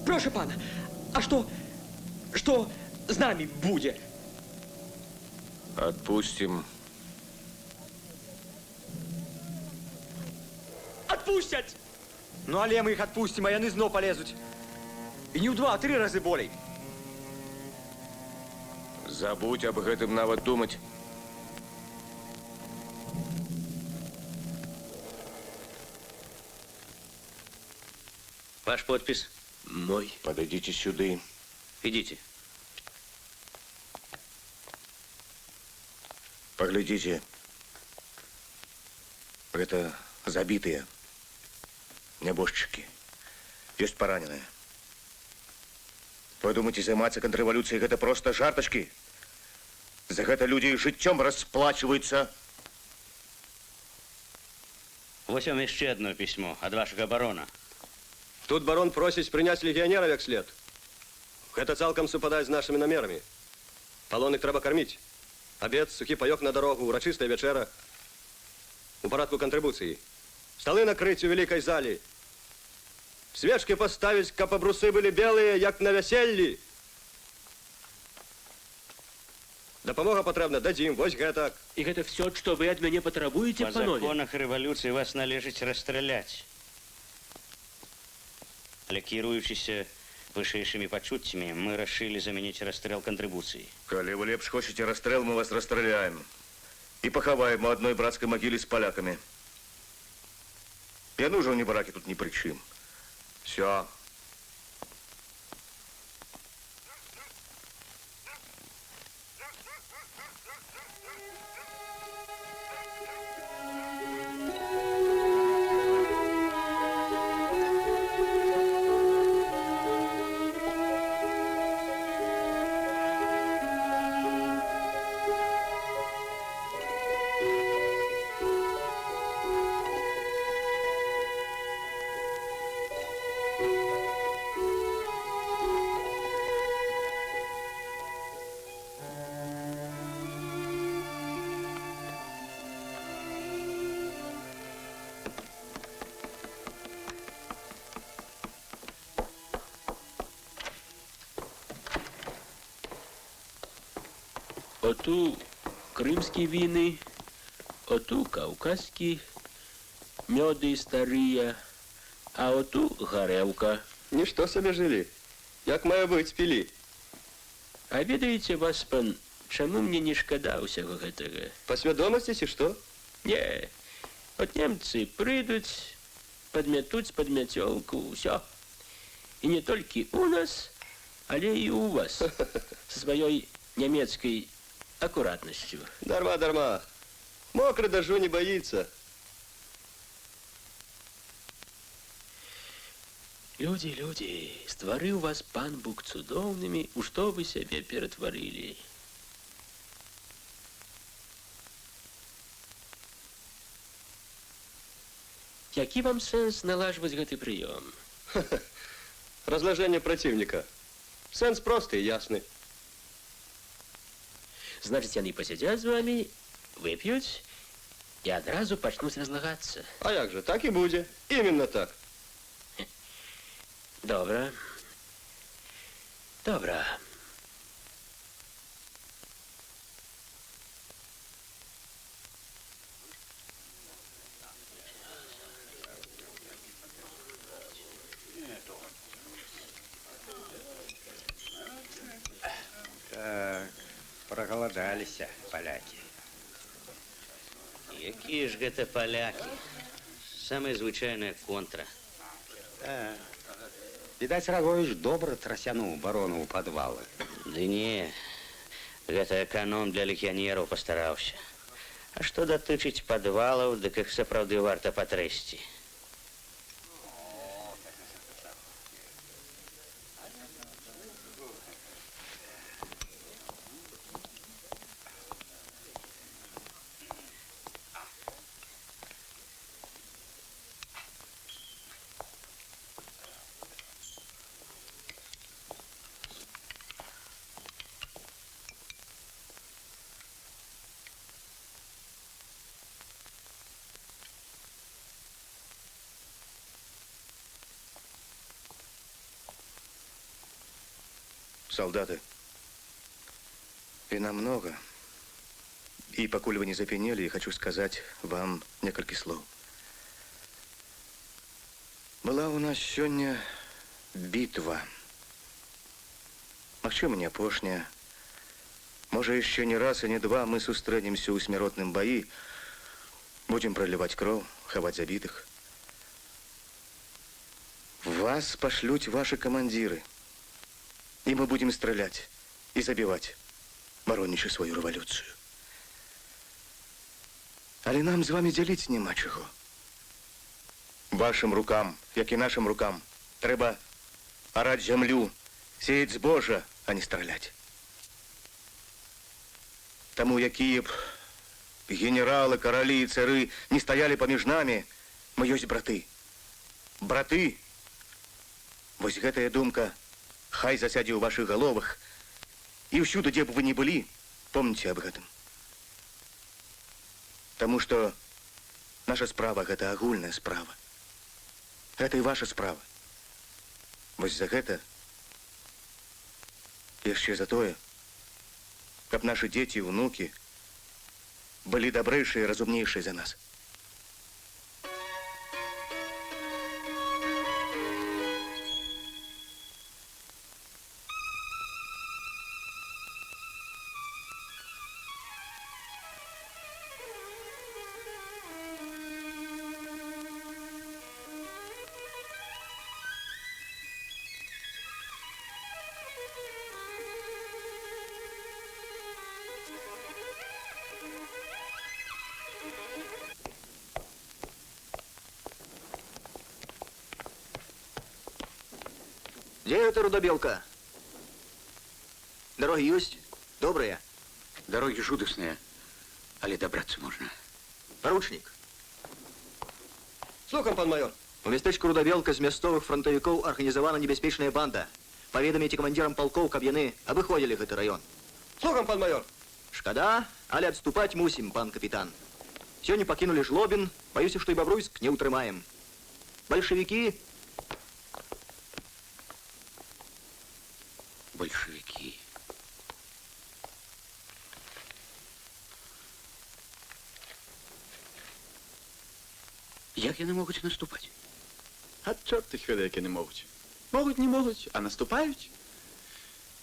Прошу пана, а что с нами будет? Отпустим. Отпустят! Ну, але мы их отпустим, а яны зноў полезут. И не в 2, а 3 разы болей. Забудь об гэтым нават думать. Ваш подпись? Мой. Подойдите сюда. Идите. Поглядите. Это забитые небожчики. Есть пораненные. Вы думаете, займаться контрреволюцией это просто жарточки? За это люди жыццём расплачиваются. Вот вам еще одно письмо от вашего барона. Тут барон просить принять легионера як след. Это цалком супадает с нашими намерами. Палонных треба кормить. Обед, сухий паёк на дорогу, урочистая вечера. У порядку контрибуции. Столы накрыть у великой зали. Свечки поставить, каб обрусы были белые, як на веселье. Допомога потребна, дадим, вось гэтак. И это все, что вы от меня потребуете, По панове? законах революции вас належить расстрелять. Але кіруючыся вышэйшымі пачуццямі мы рашылі замяніць расстрэл кантрыбуцыі. Калі вы лепш хочаце расстрэл, мы вас расстраляем. И поховаем у одной братской могиле с поляками. Я нужен не браки тут ни при чем. Все. Оту крымские вины, оту кавказские, меды старые, а оту горелка. Ничто себе жили. Як має бути пілі? А ведаеце вас, пан, чаму мне не шкада ўсяго гэтага? Па свядомасці ці што? Не, от немцы прыйдуць, падмятуць падмяцёлку, ўсё. І не толькі у нас, але і у вас, са сваёй нямецкай аккуратностью. Дарма, дарма. Мокрый дождю не боится. Люди, люди, стварыў вас пан Бог цудоўнымі, у што вы сябе ператварылі. Які вам сэнс налажваць гэты прыём? Разложение противника. Сенс простый и ясный. Значит, яны посидят с вами, выпьют и одразу почнут разлагаться. А як же, так и будет. Именно так. Добро. Добро. Проголодались поляки. Якія ж гэта палякі? Самая звычайная контра. Видать, Рагович добра трасянуў барону ў падвалы. Ды не, гэта эканом для легіянераў пастараўся. А што датычыць падвалаў, дык іх сапраўды варта патрэсці. Солдаты, вина много. И покуль вы не запенели, я хочу сказать вам несколько слов. Была у нас сегодня битва. Магчыма, не апошняя. Может, еще не раз и не два мы сустрэнемся ў смяротным баі, будем проливать кровь, хавать забитых. Вас пошлють ваши командиры. И мы будем стрелять и забивать, боронячи свою революцию. Але нам з вами делить нема чого. Вашим рукам, як і нашим рукам, треба орать землю, сеять збожжя, а не стрелять. Тому, які б генералы, королі і цари не стояли поміж нами, мы ёсць браты. Браты! Вось гэтая думка хай засядзе ў ваших головах. І ўсюды, дзе б вы ни былі, помните об гэтым. Таму што наша справа — гэта агульная справа. Гэта і ваша справа. Вось за гэта, яшчэ за тое, каб наши дзеці і ўнукі былі дабрэйшыя і разумнейшыя за нас. Где эта рудобелка? Дороги есть? Добрые? Дороги жудасные, але добраться можно. Поручник. Слухам, пан майор. У местечку Рудобелка з мясцовых фронтавікоў арганізавана небяспечная банда. Паведаміце камандзірам палкоў, каб яны абыходзілі гэты раён. Слухам, пан майор. Шкада, але адступаць мусім, пан капітан. Сёння пакінулі Жлобін, баюся, што і Бабруйск не ўтрымаем. Бальшавікі... Большевики. Як яны могуць наступаць? А чорт їх веде, які не можуть. Можуть, не можуть, а наступають.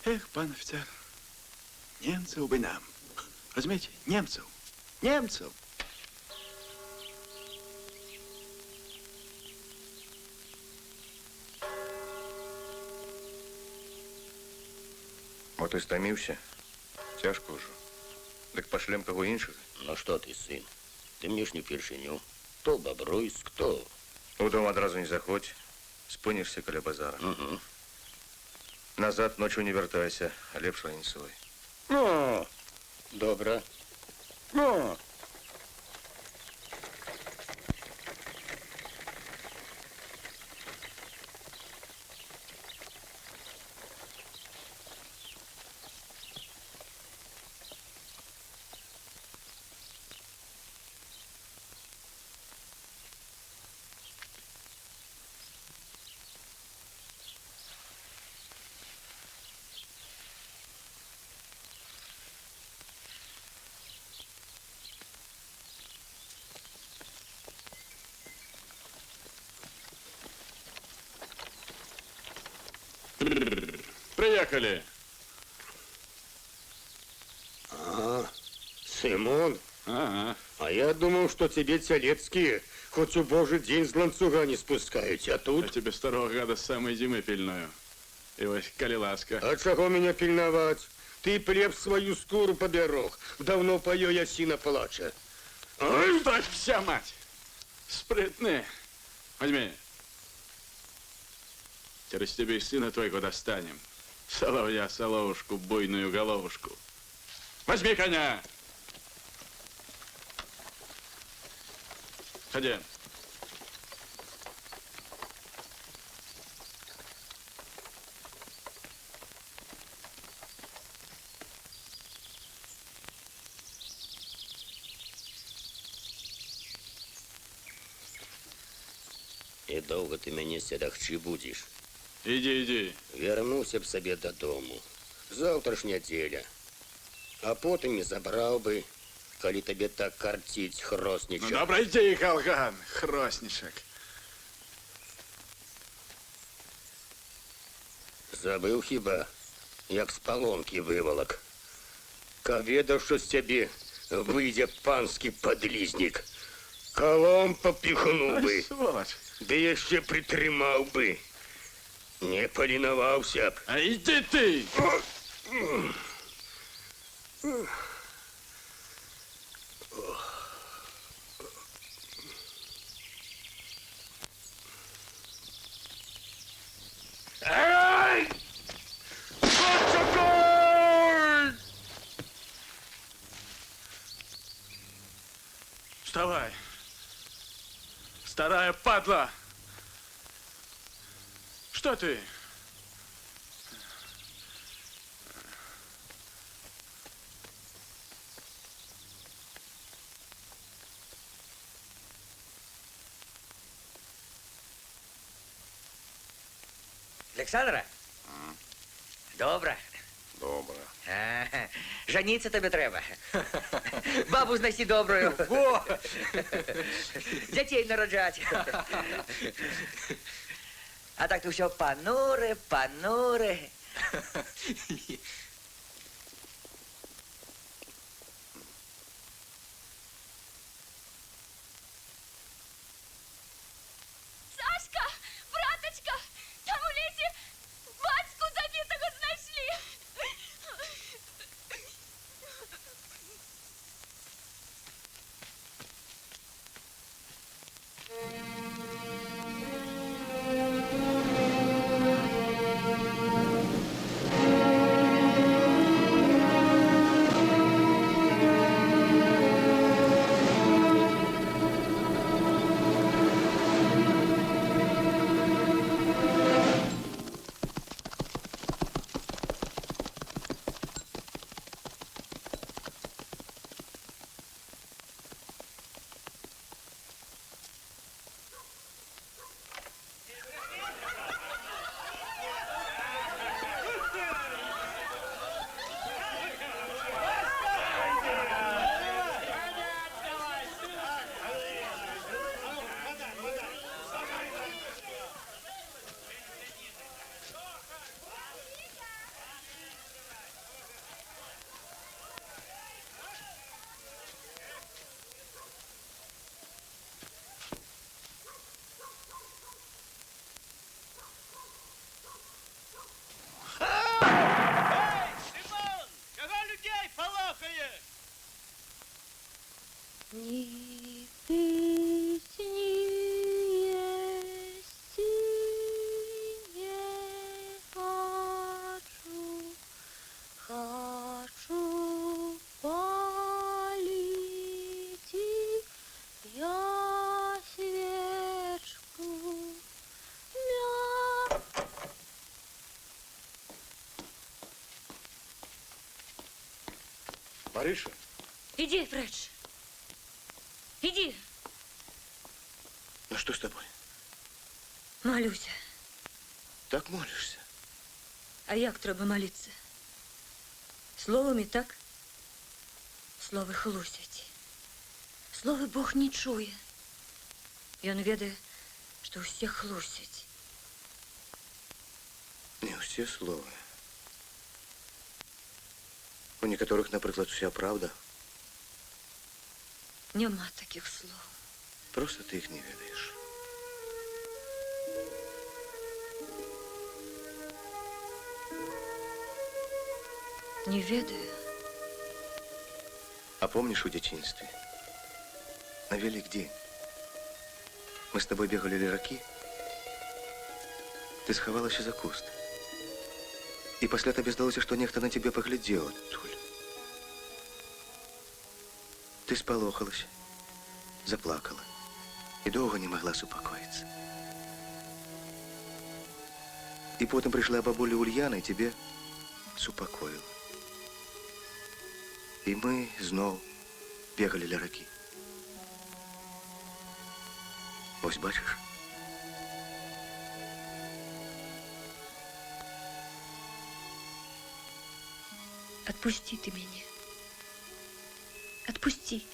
Ех, пан офіцер, німців би нам. Розумієте, німців. Німців. От і стаміўся. Цяжко ўжо. Дык пашлем каго іншага. Ну что ты, сын, ты мне ж не впершыню. То Бобруйск, то... У дом адразу не заходь. Спынішся каля базара. Угу. Назад ночью не вяртайся, а лепш раніцой. Ну, добра. Ну. Приехали. Симон? Ага. А я думал, что тебе Целецкие хоть у божий день с ланцуга не спускаете, а тут... Я тебе старого гада с самой зимы пильную. И вот, коли ласка. А чего меня пильновать? Ты плеб свою скуру поберог. Давно пою я сина плача. Ой, так вся мать. Спрытный. Возьми. Через тебе и сына твоего достанем. Соловья, соловушку, буйную головушку. Возьми коня. Ходи. И долго ты меня сядахчи будешь? Иди, иди. Вернуся б себе додому. Завтра ж неделя. А потом и забрал бы, коли тебе так картить, хросничек. Ну, добре, иди, Колган, хросничек. Забыл хіба, як з полонки виволок. Ка ведав, що з тебе вийде панський подлізник. Колом попіхнув би. Сволоч. Да еще притримав би. Не поліновався б. А иди ты! Эй! Вставай. Старая падла. Что ты? Олександра? Добре. Добре. Жаніться тобі треба. Бабу знайти доброю. Во! Дітей народжати. А так то все понуре, понуре. Сашка, браточка, там у лесе батьку забитого знайшли. Хочу полети я свечку мя. Мариша? Иди, Фредж. Иди. Ну что с тобой? Молюся. Так молишься? А як треба молиться? Словами так? Слови хлусять. Слови Бог не чує. Ён ведае, што ўсе хлусять. Не все слова. У некоторых, например, вся правда. Нема таких слов. Просто ты их не ведаешь. Не ведаю. А помнишь в детинстве? На Великдень мы с тобой бегали ліраки. Ты сховалась за куст. И после тебе здалося, что нехто на тебе поглядел оттуль. Ты сполохалась, заплакала и долго не могла супокоиться. И потом пришла бабуля Ульяна и тебе супокоила. И мы знов бегали ліраки. Ось бачиш? Отпусти ты меня. Отпусти.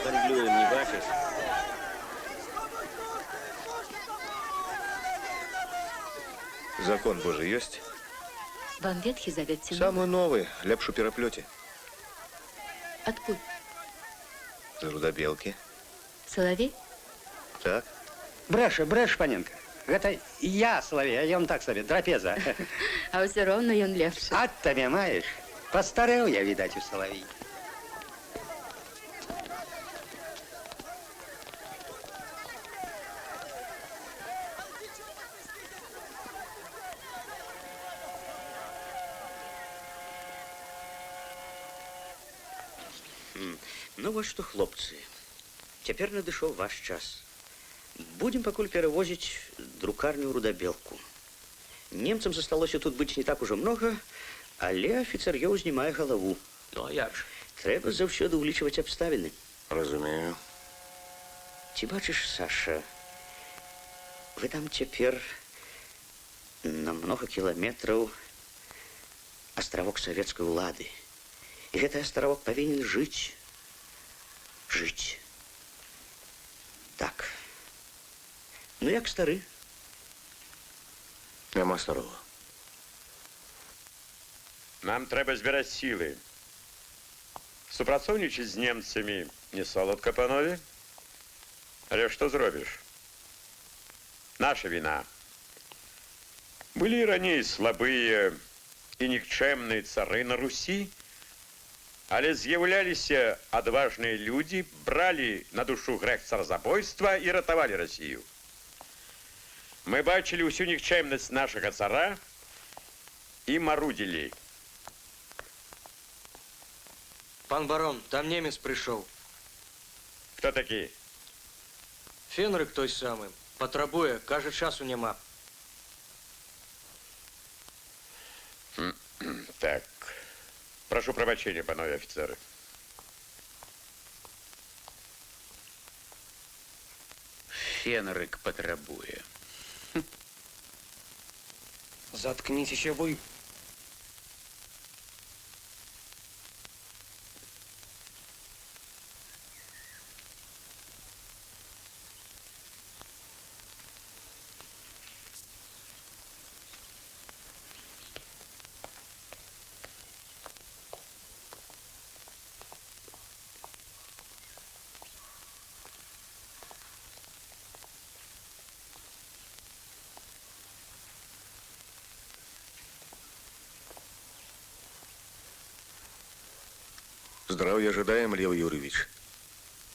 Гандлюем, не бачишь? Закон Божий есть? Вам Ветхий Завет ці Самый новый, лепш у пераплёте. Адкуль? З рудабелки. Соловей? Так. Брэш, паненка. Гэта я, Соловей, а ён так сабе, драпеза. А ўсё роўна ён лепшы. Ад табе маеш. Пастарэў я, відаць, у Соловей. Ну вот что, хлопцы, цяпер надышоў ваш час. Будем пакуль перавозіць друкарню ў рудабелку. Немцам засталося тут быць не так ужо много, але афіцер ёў знімае галаву. Ну, а як ж? Трэба заўсёды ўлічваць абставіны. Разумею. Ці бачыш, Саша, вы там цяпер на много кіламетраў астравок савецкай улады. І гэты астравок павінен жыць. Жыць. Так. Ну, як стары? Няма старого. Нам трэба збіраць сілы. Супрацоўнічаць з немцамі не соладка, панове. Але што зробіш? Наша віна. Былі раней слабыя і нікчэмныя цары на Русі, але з'яўляліся адважныя людзі, бралі на душу грэх царзабойства і ратавалі Расію. Мы бачылі ўсю нікчэмнасць нашага цара і марудзілі. Пан барон, там немец пришел. Кто такі? Фенрик той самый. Патрабуе, кажа, часу няма. Так. Прошу прабачення, панове офіцери. Фенрик патрабуе. Заткнитесь вы. Здравия ожидаем, Лев Юрьевич.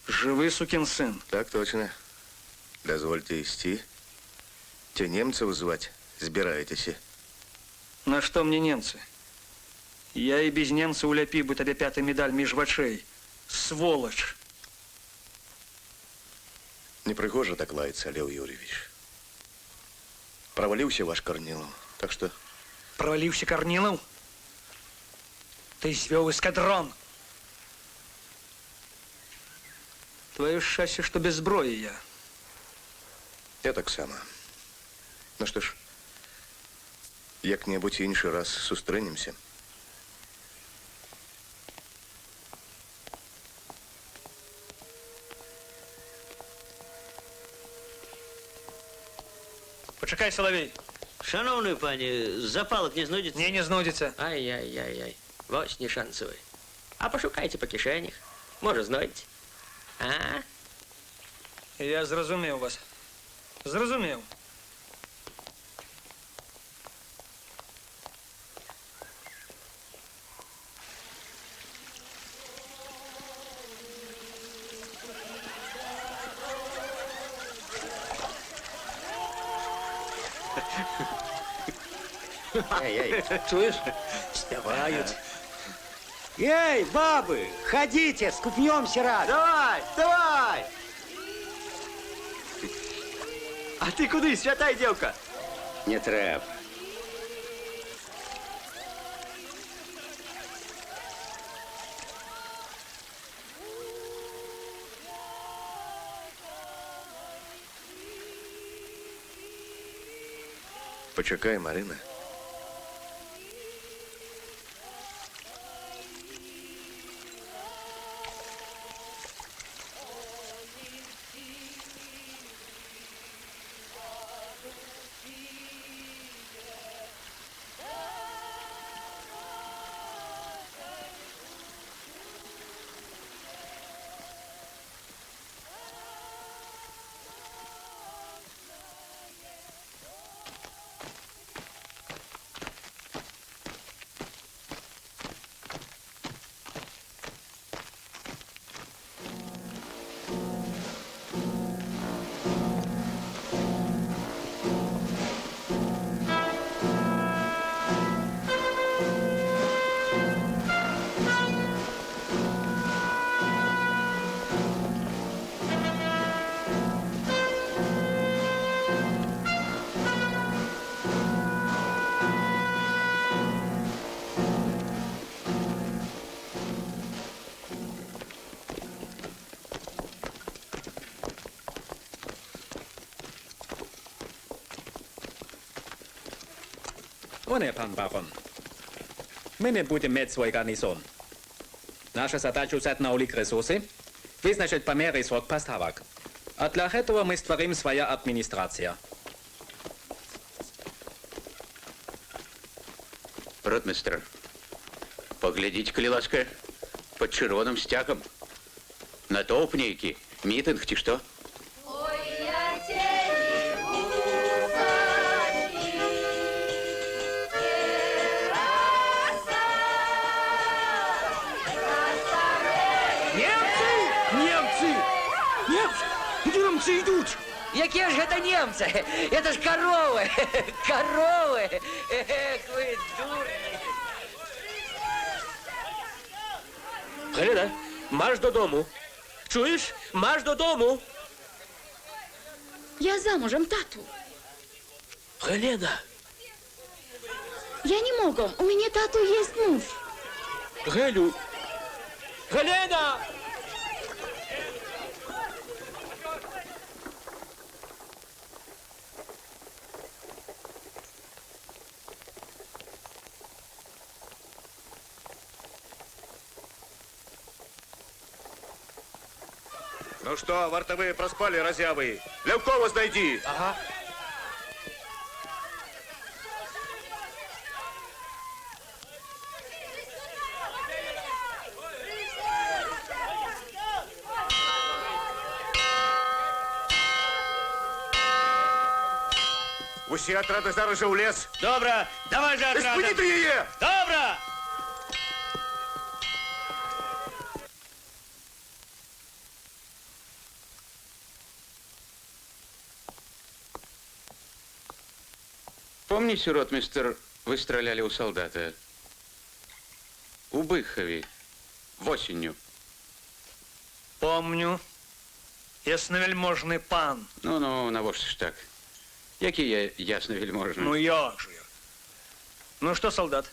Живы, сукин сын. Так точно. Дозвольте идти. Те немцев звать збираетесь. На что мне немцы? Я и без немца уляпи бы тебе 5-й медаль меж вачей. Сволочь! Непригоже так лается, Лев Юрьевич. Провалился ваш Корнилов, так что... Провалився Корнилов? Ты звел эскадрон. Твое счастье, что без зброї я. Я так само. Ну что ж, як-небудь інший раз сустрінемося. Почекай, Соловей. Шановний пані, запалок не знудиться? Не знудиться. Ай-яй-яй-яй. Вось не шансовый. А пошукайте по кишенях. Може, знайдете. А? Я зрозумів вас. Зрозумів. Эй, чуешь? Спевают. Эй, бабы, ходите, скупнемся раз. Давай, давай! А ти куди, святая дівка? Не треба. Почекай, Марина. Пане пан барон, ми не будем мать свой гарнизон. Наша задача взять на улик ресурсы, вызначить по мере срок поставок. А для этого мы створим своя администрация. Ротмистр, поглядите, коли ласка, под червоным стягом. Натовп нейкий, митинг, чи что? Немцы идут! Якие же это немцы? Это ж коровы! Коровы! Эх, вы дурни! Галина, марш додому. Чуєш? Марш додому. Я замужем, тату. Галина. Я не могу. У меня, тату, есть муж. Галю. Галина! Ну что, вартовые проспали, разявы? Левкова найди! Ага. Усі отряди зараз же у лес. Добре, давай же отрядом. Спинити її! Добре! Помните, ротмистер, вы стреляли у солдата? У Быхове. Осенью. Помню. Ясновельможний пан. Ну, навошта ж так? Який я ясновельможний? Ну як же? Ну что, солдат?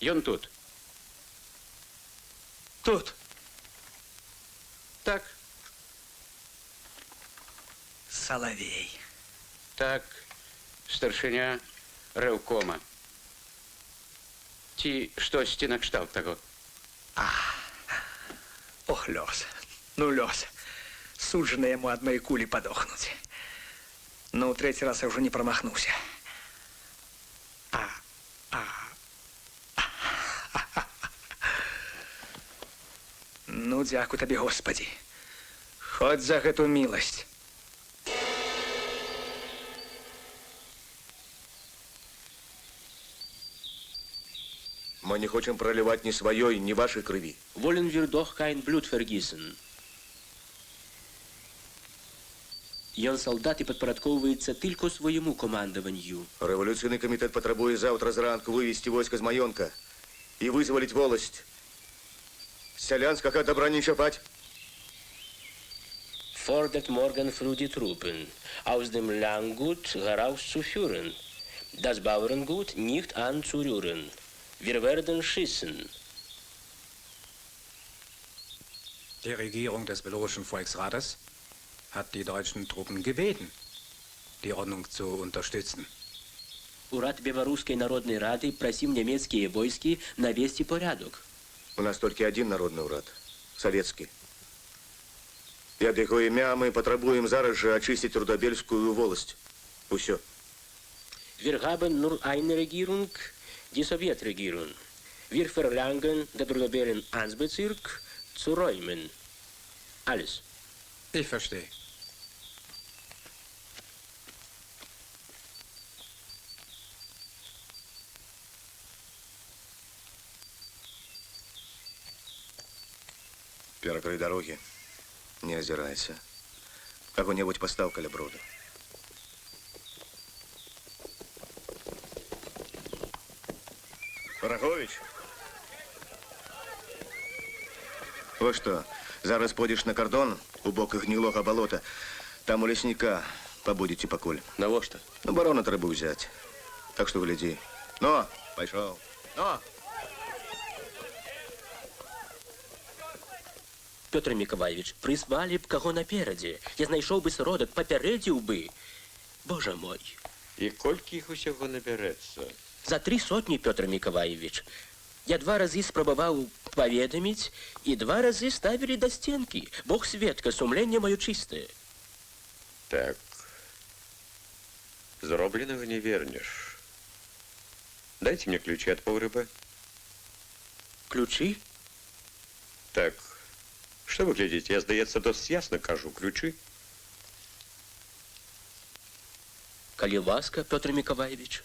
Ён тут. Тут. Так. Соловей. Так, старшыня рэўкома. Ці штосьці накшталт таго? Ох, лёс. Ну, лёс. Суджено ему от моей кули подохнуть. Ну, третий раз я уже не промахнулся. Ну, дякую тебе, Господи. Хоть за эту милость. Мы не хотим проливать ни своей, ни вашей крови. Wollen wir doch kein Blut vergießen. Ён солдат і підпорядковується тільки своєму командуванню. Революційний комітет потребує завтра зранку вивести войско з Майонка і визволить волость. Селянского добра не чапать. Fordert morgen früh die Truppen, aus dem Landgut herauszuführen, das Bauerngut nicht anzurühren. Wir werden schießen. Die Regierung des Belorischen Volksrates hat die deutschen Truppen gebeten, die Ordnung zu unterstützen. Уряд Белорусской Народной Рады просил немецкие войски навести порядок. У нас только один народный уряд, советский. И от его имя мы потребуем зараз же очистить Рудобельскую волость. Усё. Wir haben nur eine Regierung, die Sowjetregierung. Wir verlangen, den Rudobelen Amtsbezirk zu räumen. Alles. Ich verstehe. Перекрой дороги, не озирайся. Кого-нибудь поставь каля брода. Порохович? Вот что, зараз пойдешь на кордон у бока гнилого болота. Там у лесника побудете покуль. Навошта? Ну, барона треба взять. Так что гляди. Ну, пошел. Ну. Петр Миколаевич, прислали б кого напереди. Я знайшов би сродок, попередив би. Боже мой. І колькі їх усього набереться? За 300, Петр Миколаевич. Я 2 рази спробував повідомить, і 2 рази ставили до стінки. Бог свідка, сумлення моє чисте. Так. Зробленого не вернешь. Дайте мне ключи от погреба. Ключи? Так. Что вы глядите? Я, здається, досить ясно кажу. Ключи. Коли ласка, Петр Миколаевич.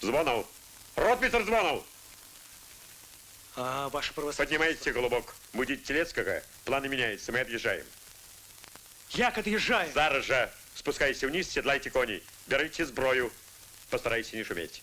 Звонов! Ротмистр Звонов! А, ваше правосудие. Поднимайте голубок. Будет Телецкого, планы меняются, мы отъезжаем. Як отъезжаем? Зараз же спускайся вниз, седлайте коней. Берите зброю. Постарайся не шуметь.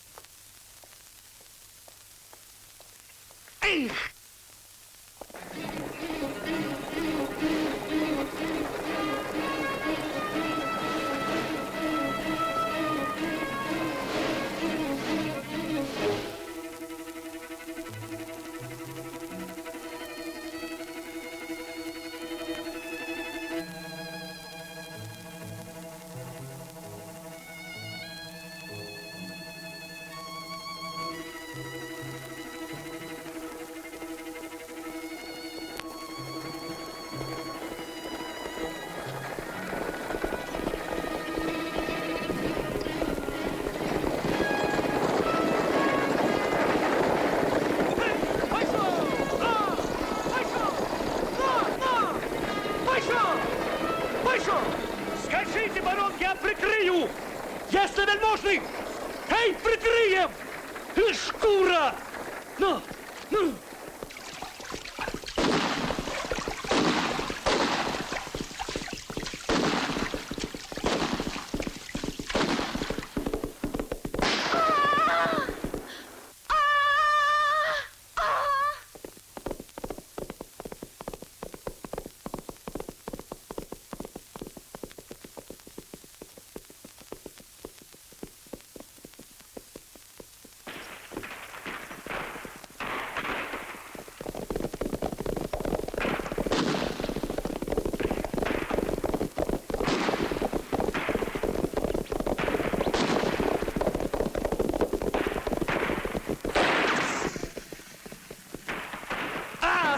Скажите, барон, я прикрою! Если вельможный! Эй, прикрыем! Шкура! Ну, ну!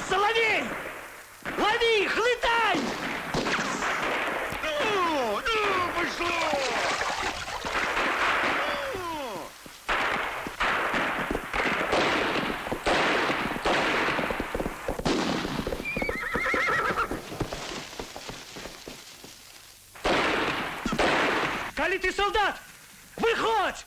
Соловей! Лови их, летай! Пошло! Коли ты солдат, выходь!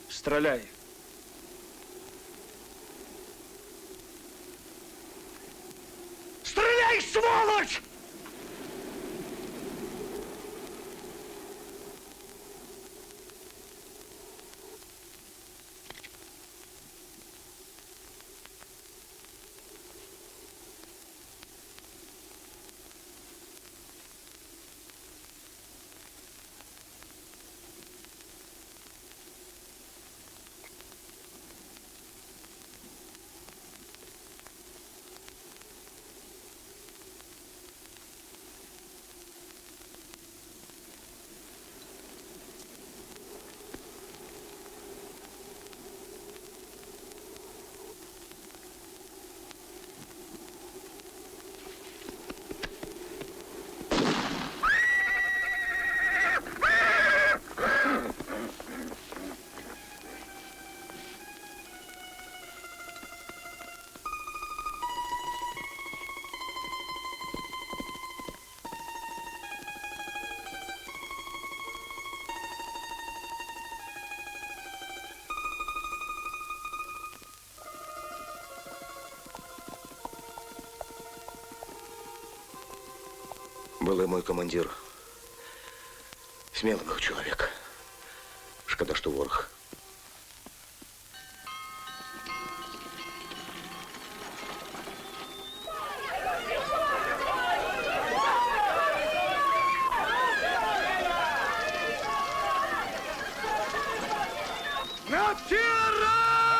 Стреляй. Стреляй, сволочь! Былой мой командир. Смелый был человек. Шкода, что ворог. Ура!